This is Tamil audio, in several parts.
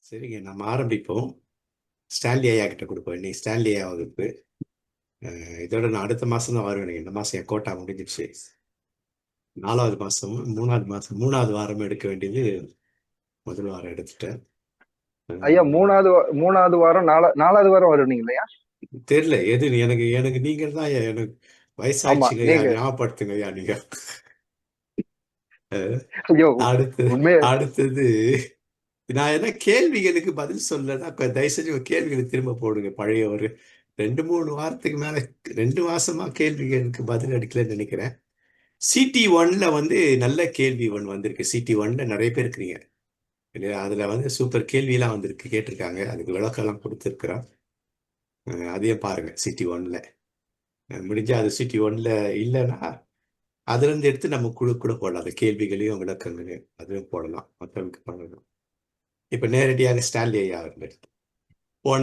சரிங்க, நம்ம ஆரம்பிப்போம். ஸ்டான்லி ஐயா கிட்ட கொடுப்போம். இன்னைக்கு ஸ்டான்லி ஐயா வகுப்பு. இதோட நான் அடுத்த மாசம் தான் வருவேன். இந்த மாசம் என் கோட்டா முடிஞ்சிடுச்சு. 4வது மாசம் 3வது வாரம் எடுக்க வேண்டியது முதல் வாரம் எடுத்துட்டேன். ஐயா, மூணாவது வாரம் 4வது வாரம் வருவீங்க இல்லையா? தெரியல எது. எனக்கு நீங்க தான் ஐயா. எனக்கு வயசாயிடுச்சுங்க ஐயா, ஞாபகப்படுத்துங்க ஐயா நீங்க. அடுத்தது நான் என்ன கேள்விகளுக்கு பதில் சொல்லனா தயவு செஞ்சு கேள்விகளை திரும்ப போடுங்க. பழைய ஒரு 2-3 வாரத்துக்கு மேல 2 மாசமா கேள்விகளுக்கு பதில் அடிக்கலன்னு நினைக்கிறேன். CT1ல நல்ல கேள்வி வந்திருக்கு. CT1ல நிறைய பேர் இருக்கிறீங்க இல்லையா? அதுல சூப்பர் கேள்வியெல்லாம் வந்திருக்கு, கேட்டிருக்காங்க. அதுக்கு விளக்கெல்லாம் கொடுத்துருக்குறோம். அதையும் பாருங்க. CT1ல முடிஞ்சா அது CT1ல இல்லைன்னா அதுல இருந்து எடுத்து நம்ம குழு கூட போடலாம். அந்த கேள்விகளையும் விளக்கங்களையும் அதுவும் போடலாம், மக்களுக்கு பண்ணணும். இப்ப நேரடியாக ஸ்டான்லி ஐயா அவர்கள் போன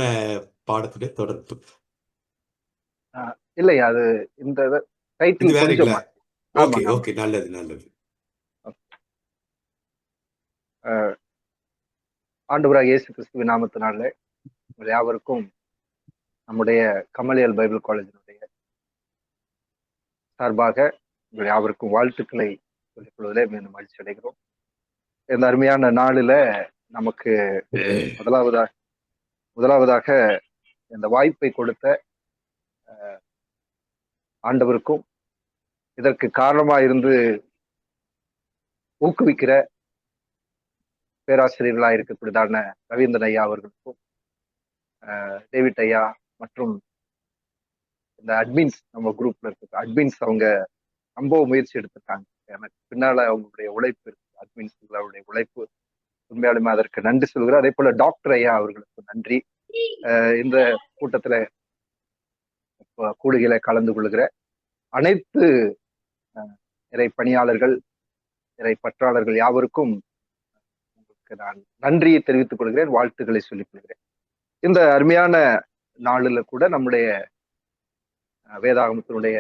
பாடத்துல தொடர்பு இல்லையா? அது இந்த டைட்டில் வேறங்களா? ஓகே ஓகே, நல்லது நல்லது. ஆண்டவராகிய இயேசு கிறிஸ்துவின் நாமத்தினாலே யாவருக்கும் நம்முடைய கமலியல் பைபிள் காலேஜினுடைய சார்பாக யாவருக்கும் வாழ்த்துக்களை சொல்லிக் கொள்வதிலே மீண்டும் மகிழ்ச்சி அடைகிறோம். இந்த அருமையான நாளில நமக்கு முதலாவதாக இந்த வாய்ப்பை கொடுத்த ஆண்டவருக்கும், இதற்கு காரணமா இருந்து ஊக்குவிக்கிற பேராசிரியர்களாக இருக்கக்கூடியதான ரவீந்திரன் ஐயா அவர்களுக்கும், டேவிட் ஐயா மற்றும் இந்த அட்மின்ஸ், நம்ம குரூப்ல இருக்க அட்மின்ஸ், அவங்க ரொம்ப முயற்சி எடுத்திருக்காங்க. எனக்கு பின்னால அவங்களுடைய உழைப்பு இருக்கு. அட்மின்ஸ்களுடைய உழைப்பு உண்மையாலுமே அதற்கு நன்றி சொல்கிறேன். அதே போல டாக்டர் ஐயா அவர்களுக்கு நன்றி. இந்த கூட்டத்துல கூடுகையில கலந்து கொள்கிற அனைத்து இறை பணியாளர்கள், இறை பற்றாளர்கள் யாவருக்கும் உங்களுக்கு நான் நன்றியை தெரிவித்துக் கொள்கிறேன், வாழ்த்துக்களை சொல்லிக் கொள்கிறேன். இந்த அருமையான நாளில் கூட நம்முடைய வேதாகமத்தினுடைய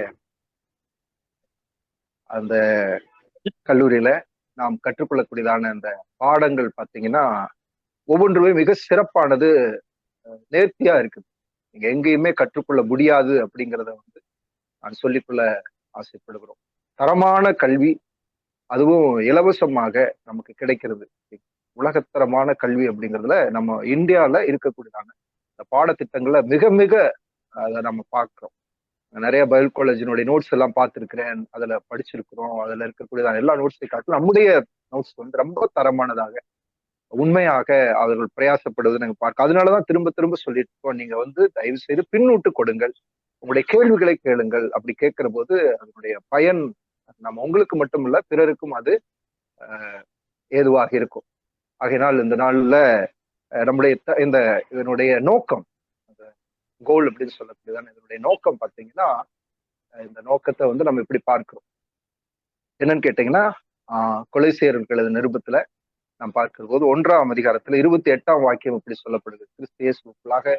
அந்த கல்லூரியில நாம் கற்றுக்கொள்ளக்கூடியதான அந்த பாடங்கள் பார்த்தீங்கன்னா ஒவ்வொன்றுமே மிக சிறப்பானது, நேர்த்தியா இருக்குது. நீங்க எங்கேயுமே கற்றுக்கொள்ள முடியாது அப்படிங்கிறத நான் சொல்லிக்கொள்ள ஆசைப்படுகிறோம். தரமான கல்வி, அதுவும் இலவசமாக நமக்கு கிடைக்கிறது. உலகத்தரமான கல்வி அப்படிங்கிறதுல நம்ம இந்தியாவில் இருக்கக்கூடியதான இந்த பாடத்திட்டங்கள்ல மிக மிக அதை நம்ம பார்க்கிறோம். நிறைய பைபிள் காலேஜினுடைய நோட்ஸ் எல்லாம் பார்த்துருக்கிறேன், அதுல படிச்சிருக்கிறோம். அதுல இருக்கக்கூடியதான எல்லா நோட்ஸை காட்டிலும் நம்முடைய நோட்ஸ் ரொம்ப தரமானதாக, உண்மையாக அவர்கள் பிரயாசப்படுவது நாங்கள் பார்க்க. அதனாலதான் திரும்ப திரும்ப சொல்லிட்டு இருக்கோம், நீங்க தயவு செய்து பின்னூட்டு கொடுங்கள், உங்களுடைய கேள்விகளை கேளுங்கள். அப்படி கேட்கிற போது அதனுடைய பயன் நம்ம உங்களுக்கு மட்டும் இல்ல, பிறருக்கும் அது ஏதுவாக இருக்கும். ஆகையினால் இந்த நாள்ல நம்முடைய இதனுடைய நோக்கம், கோல் அப்படின்னு சொல்லக்கூடியதான இதனுடைய நோக்கம் பார்த்தீங்கன்னா, இந்த நோக்கத்தை நம்ம இப்படி பார்க்கிறோம். என்னன்னு கேட்டீங்கன்னா, கொலைசேயர்களுக்கு எழுதின நிருபத்துல நாம் பார்க்கிற போது 1ஆம் அதிகாரத்துல 28ஆம் வாக்கியம் இப்படி சொல்லப்படுது. கிறிஸ்து இயேசுவுக்குள்ளாக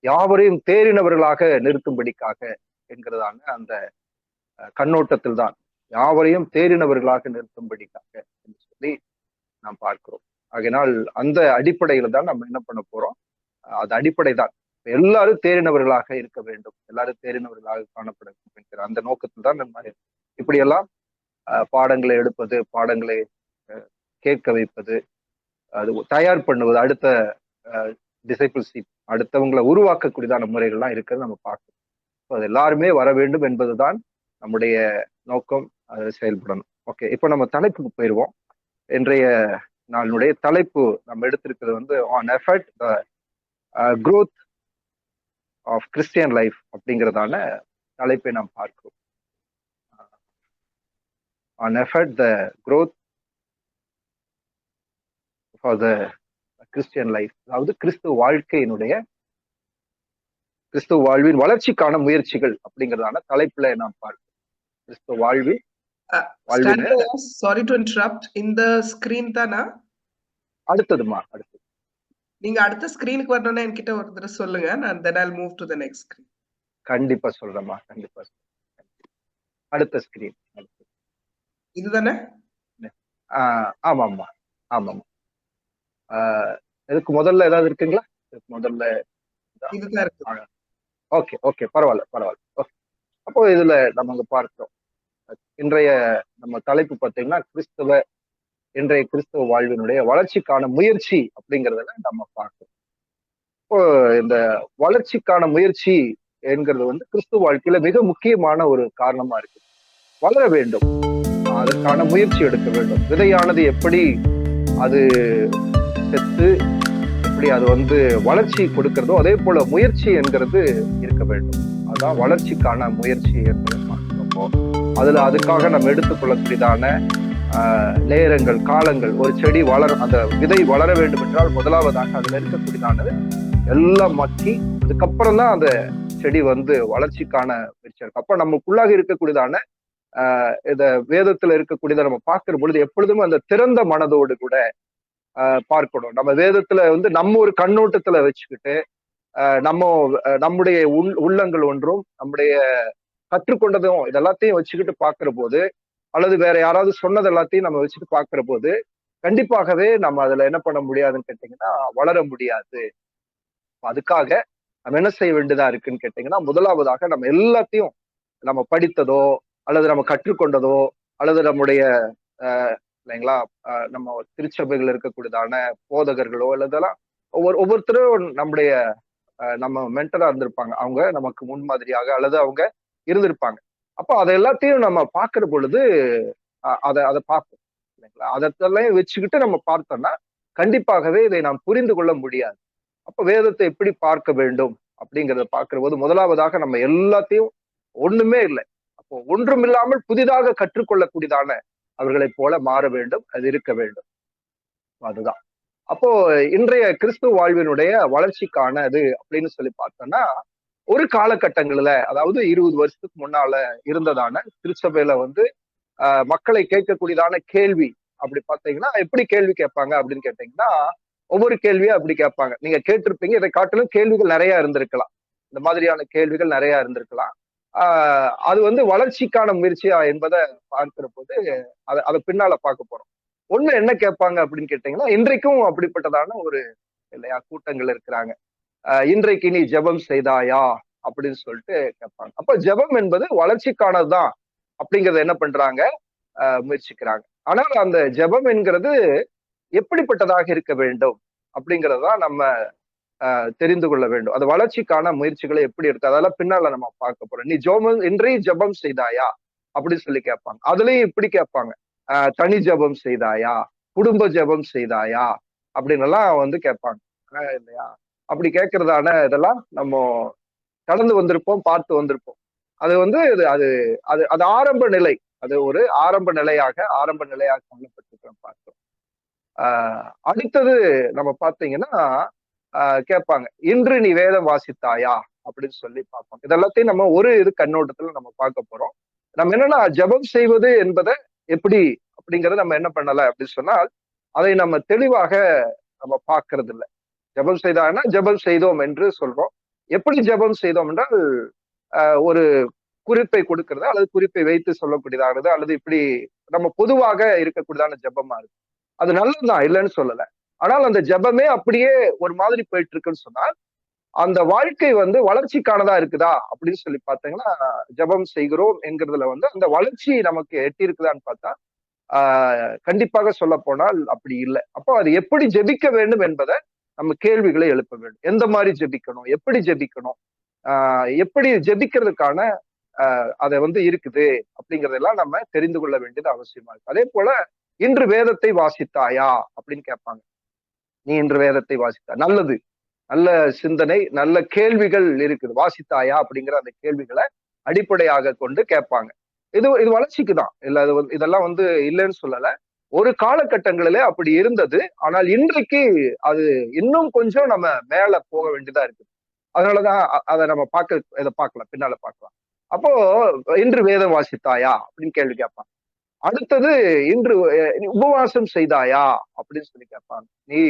யாவரையும் தேறினவர்களாக நிறுத்தும்படிக்காக என்கிறதான அந்த கண்ணோட்டத்தில் தான், யாவரையும் தேறினவர்களாக நிறுத்தும்படிக்காக என்று சொல்லி நாம் பார்க்கிறோம். ஆகையினால் அந்த அடிப்படையில தான் நம்ம என்ன பண்ண போறோம், அது அடிப்படை தான். எல்லாரும் தேறினவர்களாக இருக்க வேண்டும், எல்லாரும் தேறினவர்களாக காணப்பட வேண்டும் என்கிற அந்த நோக்கத்தில் தான் நம்ம இப்படியெல்லாம் பாடங்களை எடுப்பது, பாடங்களை கேட்க வைப்பது, அது தயார் பண்ணுவது, அடுத்த டிசைபிள்ஷிப், அடுத்தவங்களை உருவாக்கக்கூடியதான முறைகள்லாம் இருக்கிறது நம்ம பார்க்கணும். அது எல்லாருமே வர வேண்டும் என்பதுதான் நம்முடைய நோக்கம், அதை செயல்படணும். ஓகே, இப்போ நம்ம தலைப்புக்கு போயிடுவோம். இன்றைய நாளுடைய தலைப்பு நம்ம எடுத்திருக்கிறது on effort the growth of Christian life அப்படிங்கிறதான தலைப்பை நாம் பார்க்கிறோம். On effort the growth for the Christian life, அதாவது கிறிஸ்துவ வாழ்க்கையினுடைய கிறிஸ்துவ வாழ்வின் வளர்ச்சிக்கான முயற்சிகள் அப்படிங்கிறதான தலைப்புல நாம் பார்க்கிறோம். கிறிஸ்துவ வாழ்வின் வாழ்வின் சாரி டு இன்டரப்ட். இந்த ஸ்கிரீன் தானா? அடுத்ததுமா, அடுத்தது. நீங்க அடுத்த ஸ்கிரீனுக்கு வரணும்னா என்கிட்ட ஒரு தடவை சொல்லுங்க. நான் then I'll move to the next screen. கண்டிப்பா சொல்றேம்மா, கண்டிப்பா சொல்றேன். அடுத்த ஸ்கிரீன் இதுதானே? ஆமாம்மா, ஆமாம்மா. இதுக்கு முதல்ல ஏதாவது இருக்குங்களா? இதுக்கு முதல்ல இதுதான் இருக்கு. ஓகே ஓகே, பரவாயில்ல பரவாயில்ல. ஓகே, அப்போ இதுல நம்ம பார்க்கிறோம். இன்றைய நம்ம தலைப்பு பார்த்தீங்கன்னா இன்றைய கிறிஸ்தவ வாழ்வினுடைய வளர்ச்சிக்கான முயற்சி அப்படிங்கிறதுல நம்ம பார்க்கிறோம். இப்போ இந்த வளர்ச்சிக்கான முயற்சி என்கிறது வந்து கிறிஸ்துவ வாழ்க்கையில மிக முக்கியமான ஒரு காரணமா இருக்கு. வளர வேண்டும், அதற்கான முயற்சி எடுக்க வேண்டும். விதையானது எப்படி அது செத்து எப்படி அது வந்து வளர்ச்சி கொடுக்கிறதோ அதே போல முயற்சி என்கிறது இருக்க வேண்டும். அதான் வளர்ச்சிக்கான முயற்சி என்பதை பார்க்கிறப்போ அதுக்காக நம்ம எடுத்துக்கொள்ளக்கூடியதான நேரங்கள், காலங்கள். ஒரு செடி அந்த விதை வளர வேண்டும் என்றால் முதலாவதாக அதுல இருக்கக்கூடியதானது எல்லாம் மக்கி அதுக்கப்புறம் தான் அந்த செடி வந்து வளர்ச்சிக்கான முயற்சி இருக்கு. அப்ப நமக்குள்ளாக இருக்கக்கூடியதான இத வேதத்துல இருக்கக்கூடியதை நம்ம பார்க்கிற பொழுது எப்பொழுதுமே அந்த திறந்த மனதோடு கூட பார்க்கணும். நம்ம வேதத்துல வந்து நம்ம ஒரு கண்ணோட்டத்துல வச்சுக்கிட்டு நம்முடைய உள்ளங்கள் ஒன்றும் நம்முடைய கற்றுக்கொண்டதும் இதெல்லாத்தையும் வச்சுக்கிட்டு பார்க்கிற போது, அல்லது வேற யாராவது சொன்னது எல்லாத்தையும் நம்ம வச்சுட்டு பார்க்கிற போது கண்டிப்பாகவே நம்ம அதுல என்ன பண்ண முடியாதுன்னு கேட்டீங்கன்னா வளர முடியாது. அதுக்காக நம்ம என்ன செய்ய வேண்டியதா இருக்குன்னு கேட்டீங்கன்னா, முதலாவதாக நம்ம எல்லாத்தையும் நம்ம படித்ததோ அல்லது நம்ம கற்றுக்கொண்டதோ அல்லது நம்முடைய இல்லைங்களா நம்ம திருச்சபைகள் இருக்கக்கூடியதான போதகர்களோ அல்லதெல்லாம் ஒவ்வொருத்தரும் நம்முடைய நம்ம மென்டரா இருந்திருப்பாங்க. அவங்க நமக்கு முன்மாதிரியாக அல்லது அவங்க இருந்திருப்பாங்க. அப்போ அதை எல்லாத்தையும் நம்ம பார்க்கிற பொழுது அதை பார்ப்போம் இல்லைங்களா. அதெல்லாம் வச்சுக்கிட்டு நம்ம பார்த்தோம்னா கண்டிப்பாகவே இதை நாம் புரிந்து கொள்ள முடியாது. அப்ப வேதத்தை எப்படி பார்க்க வேண்டும் அப்படிங்கிறத பார்க்கிற போது முதலாவதாக நம்ம எல்லாத்தையும் ஒண்ணுமே இல்லை, அப்போ ஒன்றும் இல்லாமல் புதிதாக கற்றுக்கொள்ளக்கூடியதான அவர்களை போல மாற வேண்டும், அது இருக்க வேண்டும். அதுதான் அப்போ இன்றைய கிறிஸ்துவ வாழ்வினுடைய வளர்ச்சிக்கானது அப்படின்னு சொல்லி பார்த்தோம்னா, ஒரு காலகட்டங்கள்ல அதாவது 20 வருஷத்துக்கு முன்னால இருந்ததான திருச்சபையில வந்து மக்களை கேட்கக்கூடியதான கேள்வி அப்படி பார்த்தீங்கன்னா எப்படி கேள்வி கேட்பாங்க அப்படின்னு கேட்டீங்கன்னா, ஒவ்வொரு கேள்வியா அப்படி கேட்பாங்க. நீங்க கேட்டிருப்பீங்க, இதை காட்டிலும் கேள்விகள் நிறைய இருந்திருக்கலாம். இந்த மாதிரியான கேள்விகள் நிறைய இருந்திருக்கலாம். அது வந்து வளர்ச்சிக்கான முயற்சியா என்பதை பார்க்கிற போது அதை பின்னால பார்க்க போறோம். ஒண்ணு என்ன கேட்பாங்க அப்படின்னு கேட்டீங்கன்னா, இன்றைக்கும் அப்படிப்பட்டதான ஒரு இல்லையா கூட்டங்கள் இருக்கிறாங்க. இன்றைக்கு நீ ஜெபம் செய்தாயா அப்படின்னு சொல்லிட்டு கேட்பாங்க. அப்ப ஜெபம் என்பது வளர்ச்சிக்கானதுதான் அப்படிங்கறத என்ன பண்றாங்க, முயற்சிக்கிறாங்க. ஆனால் அந்த ஜெபம் என்கிறது எப்படிப்பட்டதாக இருக்க வேண்டும் அப்படிங்கறதான் நம்ம தெரிந்து கொள்ள வேண்டும். அது வளர்ச்சிக்கான முயற்சிகளை எப்படி இருக்கு அதெல்லாம் பின்னால நம்ம பார்க்க போறோம். நீ இன்றைய ஜெபம் செய்தாயா அப்படின்னு சொல்லி கேட்பாங்க. அதுலயும் இப்படி கேட்பாங்க, தனி ஜெபம் செய்தாயா, குடும்ப ஜெபம் செய்தாயா அப்படின்னு எல்லாம் வந்து கேட்பாங்க இல்லையா. அப்படி கேட்கறதான இதெல்லாம் நம்ம கடந்து வந்திருப்போம், பார்த்து வந்திருப்போம். அது வந்து அது அது அது ஆரம்ப நிலை, அது ஒரு ஆரம்ப நிலையாக காணப்பட்டிருக்கிறோம் பார்த்தோம். அடுத்தது நம்ம பார்த்தீங்கன்னா கேட்பாங்க, இன்று நீ வேதம் வாசித்தாயா அப்படின்னு சொல்லி பார்ப்போம். இதெல்லாத்தையும் நம்ம ஒரு கண்ணோட்டத்துல நம்ம பார்க்க போறோம். நம்ம என்னன்னா ஜெபம் செய்வது என்பதை எப்படி அப்படிங்கறத நம்ம என்ன பண்ணல அப்படின்னு சொன்னால் அதை நம்ம தெளிவாக நம்ம பார்க்கறது இல்லை. ஜெபம் செய்தாங்கன்னா ஜெபம் செய்தோம் என்று சொல்றோம். எப்படி ஜெபம் செய்தோம் என்றால் ஒரு குறிப்பை கொடுக்கறது அல்லது குறிப்பை வைத்து சொல்லக்கூடியதானது அல்லது இப்படி நம்ம பொதுவாக இருக்கக்கூடியதான ஜெபமா இருக்கு. அது நல்லதுதான், இல்லைன்னு சொல்லல. ஆனால் அந்த ஜெபமே அப்படியே ஒரு மாதிரி போயிட்டு இருக்குன்னு சொன்னால் அந்த வாழ்க்கை வந்து வளர்ச்சிக்கானதா இருக்குதா அப்படின்னு சொல்லி பார்த்தீங்கன்னா, ஜெபம் செய்கிறோம் என்கிறதுல வந்து அந்த வளர்ச்சி நமக்கு எட்டி இருக்குதான்னு பார்த்தா கண்டிப்பாக சொல்ல போனால் அப்படி இல்லை. அப்போ அது எப்படி ஜெபிக்க வேண்டும் என்பதை நம்ம கேள்விகளை எழுப்ப வேண்டும். எந்த மாதிரி ஜெபிக்கணும், எப்படி ஜெபிக்கணும், எப்படி ஜெபிக்கிறதுக்கான அதை வந்து இருக்குது அப்படிங்கறதெல்லாம் நம்ம தெரிந்து கொள்ள வேண்டியது அவசியமா இருக்கு. அதே போல இன்று வேதத்தை வாசித்தாயா அப்படின்னு கேட்பாங்க. நீ இன்று வேதத்தை வாசித்தா, நல்லது, நல்ல சிந்தனை, நல்ல கேள்விகள் இருக்குது. வாசித்தாயா அப்படிங்கிற அந்த கேள்விகளை அடிப்படையாக கொண்டு கேட்பாங்க. இது வளர்ச்சிக்கு தான் இல்ல, இதெல்லாம் வந்து இல்லைன்னு சொல்லல. ஒரு காலகட்டங்களிலே அப்படி இருந்தது. ஆனால் இன்றைக்கு அது இன்னும் கொஞ்சம் நம்ம மேல போக வேண்டியதா இருக்கு. அதனாலதான் அதை நம்ம இதை பார்க்கலாம், பின்னால பார்க்கலாம். அப்போ இன்று வேதம் வாசித்தாயா அப்படின்னு கேள்வி கேட்பாங்க. அடுத்தது இன்று நீ உபவாசம் செய்தாயா அப்படின்னு சொல்லி கேட்பாங்க. நீ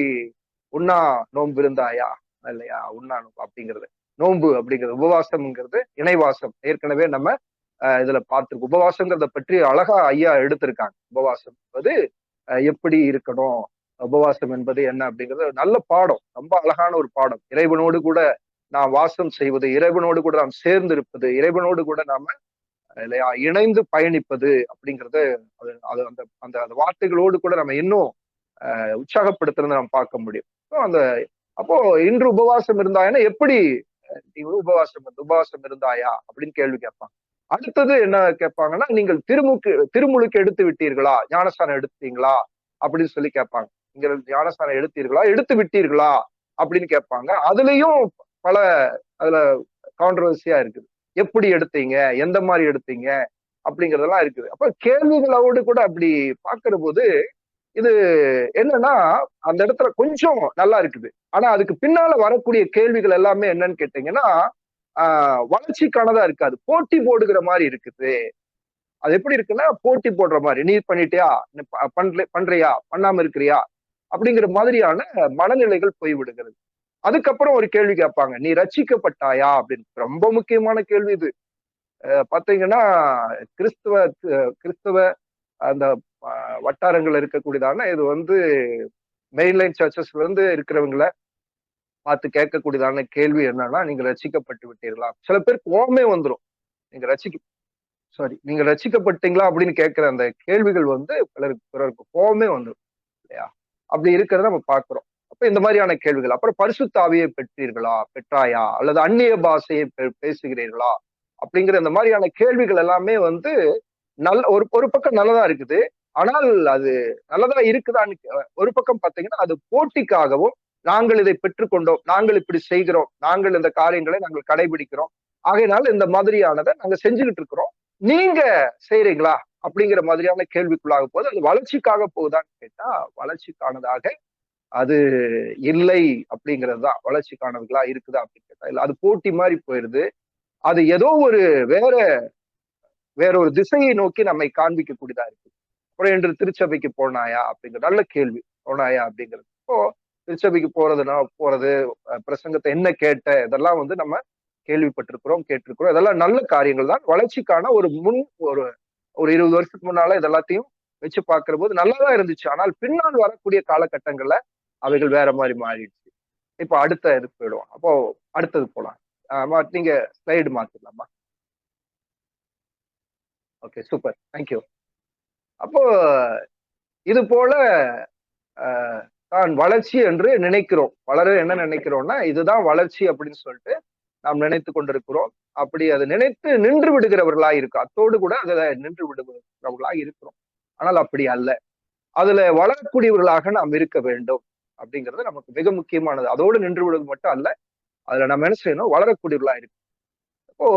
உண்ணா நோன்பு இருந்தாயா இல்லையா? உண்ணா நோன்பு அப்படிங்கிறது நோன்பு அப்படிங்கிறது, உபவாசம்ங்கிறது இணைவாசம். ஏற்கனவே நம்ம இதுல பார்த்திருக்கோம். உபவாசங்கிறத பற்றி அழகா ஐயா எடுத்திருக்காங்க. உபவாசம் என்பது எப்படி இருக்கணும், உபவாசம் என்பது என்ன அப்படிங்கிறது நல்ல பாடம், ரொம்ப அழகான ஒரு பாடம். இறைவனோடு கூட நாம் வாசம் செய்வது, இறைவனோடு கூட நாம் சேர்ந்து இருப்பது, இறைவனோடு கூட நாம இல்லையா இணைந்து பயணிப்பது அப்படிங்கிறது, அது அது அந்த அந்த அந்த வார்த்தைகளோடு கூட நம்ம இன்னும் உற்சாகப்படுத்துறத நம்ம பார்க்க முடியும். அப்போ இன்று உபவாசம் இருந்தாயான்னா எப்படி நீ உபவாசம் இருந்தாயா அப்படின்னு கேள்வி கேட்பாங்க. அடுத்தது என்ன கேட்பாங்கன்னா, நீங்கள் திருமுழுக்கு எடுத்து விட்டீர்களா, ஞானஸ்தானம் எடுத்தீங்களா அப்படின்னு சொல்லி கேட்பாங்க. நீங்கள் ஞானஸ்தானம் எடுத்து விட்டீர்களா அப்படின்னு கேட்பாங்க. அதுலயும் பல அதுல கான்ட்ரவர்சியா இருக்குது. எப்படி எடுத்தீங்க, எந்த மாதிரி எடுத்தீங்க அப்படிங்கறதெல்லாம் இருக்குது. அப்ப கேள்விகளோடு கூட அப்படி பாக்குற போது இது என்னன்னா, அந்த இடத்துல கொஞ்சம் நல்லா இருக்குது. ஆனா அதுக்கு பின்னால வரக்கூடிய கேள்விகள் எல்லாமே என்னன்னு கேட்டீங்கன்னா, வளர்ச்சிக்கானதா இருக்காது, போட்டி போடுகிற மாதிரி இருக்குது. அது எப்படி இருக்குன்னா, போட்டி போடுற மாதிரி, நீ பண்ணிட்டியா, பண்றியா, பண்ணாம இருக்கிறியா அப்படிங்கிற மாதிரியான மனநிலைகள் போய்விடுகிறது. அதுக்கப்புறம் ஒரு கேள்வி கேட்பாங்க, நீ ரட்சிக்கப்பட்டாயா அப்படின்னு. ரொம்ப முக்கியமான கேள்வி இது. பாத்தீங்கன்னா கிறிஸ்தவ அந்த வட்டாரங்கள் இருக்கக்கூடியதான இது மெயின்லைன் சர்ச்சஸ்ல இருந்து இருக்கிறவங்கள பார்த்து கேட்கக்கூடியதான கேள்வி என்னன்னா, நீங்க ரட்சிக்கப்பட்டு விட்டீர்களா? சில பேருக்கு கோபமே வந்துடும். நீங்க ரட்சிக்கப்பட்டீங்களா அப்படின்னு கேட்கிற அந்த கேள்விகள் பிறருக்கு கோபமே வந்துடும் இல்லையா? அப்படி இருக்கிறத நம்ம பார்க்கிறோம். அப்ப இந்த மாதிரியான கேள்விகள். அப்புறம் பரிசுத்த ஆவியை பெற்றாயா, அல்லது அந்நிய பாஷையை பேசுகிறீர்களா அப்படிங்கிற இந்த மாதிரியான கேள்விகள் எல்லாமே ஒரு பக்கம் நல்லதா இருக்குது. ஆனால் அது நல்லதா இருக்குதான்னு ஒரு பக்கம் பாத்தீங்கன்னா, அது போட்டிக்காகவும், நாங்கள் இதை பெற்றுக்கொண்டோம், நாங்கள் இப்படி செய்கிறோம், நாங்கள் இந்த காரியங்களை நாங்கள் கடைபிடிக்கிறோம், ஆகையினால இந்த மாதிரியானதை நாங்க செஞ்சுக்கிட்டு இருக்கிறோம், நீங்க செய்யறீங்களா அப்படிங்கிற மாதிரியான கேள்விக்குள்ளாக போது அது வளர்ச்சிக்காக போகுதான்னு கேட்டா, வளர்ச்சிக்கானதாக அது இல்லை அப்படிங்கிறது தான். வளர்ச்சிக்கானவர்களா இருக்குதா அப்படின்னு கேட்டா இல்ல, அது போட்டி மாதிரி போயிருது. அது ஏதோ வேற ஒரு திசையை நோக்கி நம்மை காண்பிக்கக்கூடியதா இருக்கு. அப்புறம் என்று திருச்சபைக்கு போனாயா அப்படிங்கிற நல்ல கேள்வி. போனாயா அப்படிங்கிறது. இப்போ திருச்சபைக்கு போறது, பிரசங்கத்தை என்ன கேட்ட, இதெல்லாம் நம்ம கேள்விப்பட்டிருக்கிறோம், கேட்டிருக்கிறோம். இதெல்லாம் நல்ல காரியங்கள் தான். வளர்ச்சிக்கான ஒரு 20 வருஷத்துக்கு முன்னால இதெல்லாத்தையும் வச்சு பார்க்கிற போது நல்லாதான் இருந்துச்சு. ஆனால் பின்னால் வரக்கூடிய காலகட்டங்கள்ல அவைகள் வேற மாதிரி மாறிடுச்சு. இப்போ அடுத்த இதுக்கு போயிடுவோம். அப்போ அடுத்தது போலாம். நீங்க ஸ்லைடு மாத்திடலாமா? Okay, super, thank you. அப்போ இது போல தான் வளர்ச்சி என்று நினைக்கிறோம். என்ன நினைக்கிறோம்னா, இதுதான் வளர்ச்சி அப்படின்னு சொல்லிட்டு நாம் நினைத்து கொண்டிருக்கிறோம். அப்படி அதை நினைத்து நின்று விடுகிறவர்களா இருக்கும். அத்தோடு கூட அதுல நின்று விடுகிறவர்களா இருக்கிறோம். ஆனால் அப்படி அல்ல. அதுல வளரக்கூடியவர்களாக நாம் இருக்க வேண்டும் அப்படிங்கிறது நமக்கு மிக முக்கியமானது. அதோடு நின்று விடுவது மட்டும் அல்ல, அதுல நம்ம என்ன செய்யணும், வளரக்கூடியவர்களா இருக்கு. இப்போ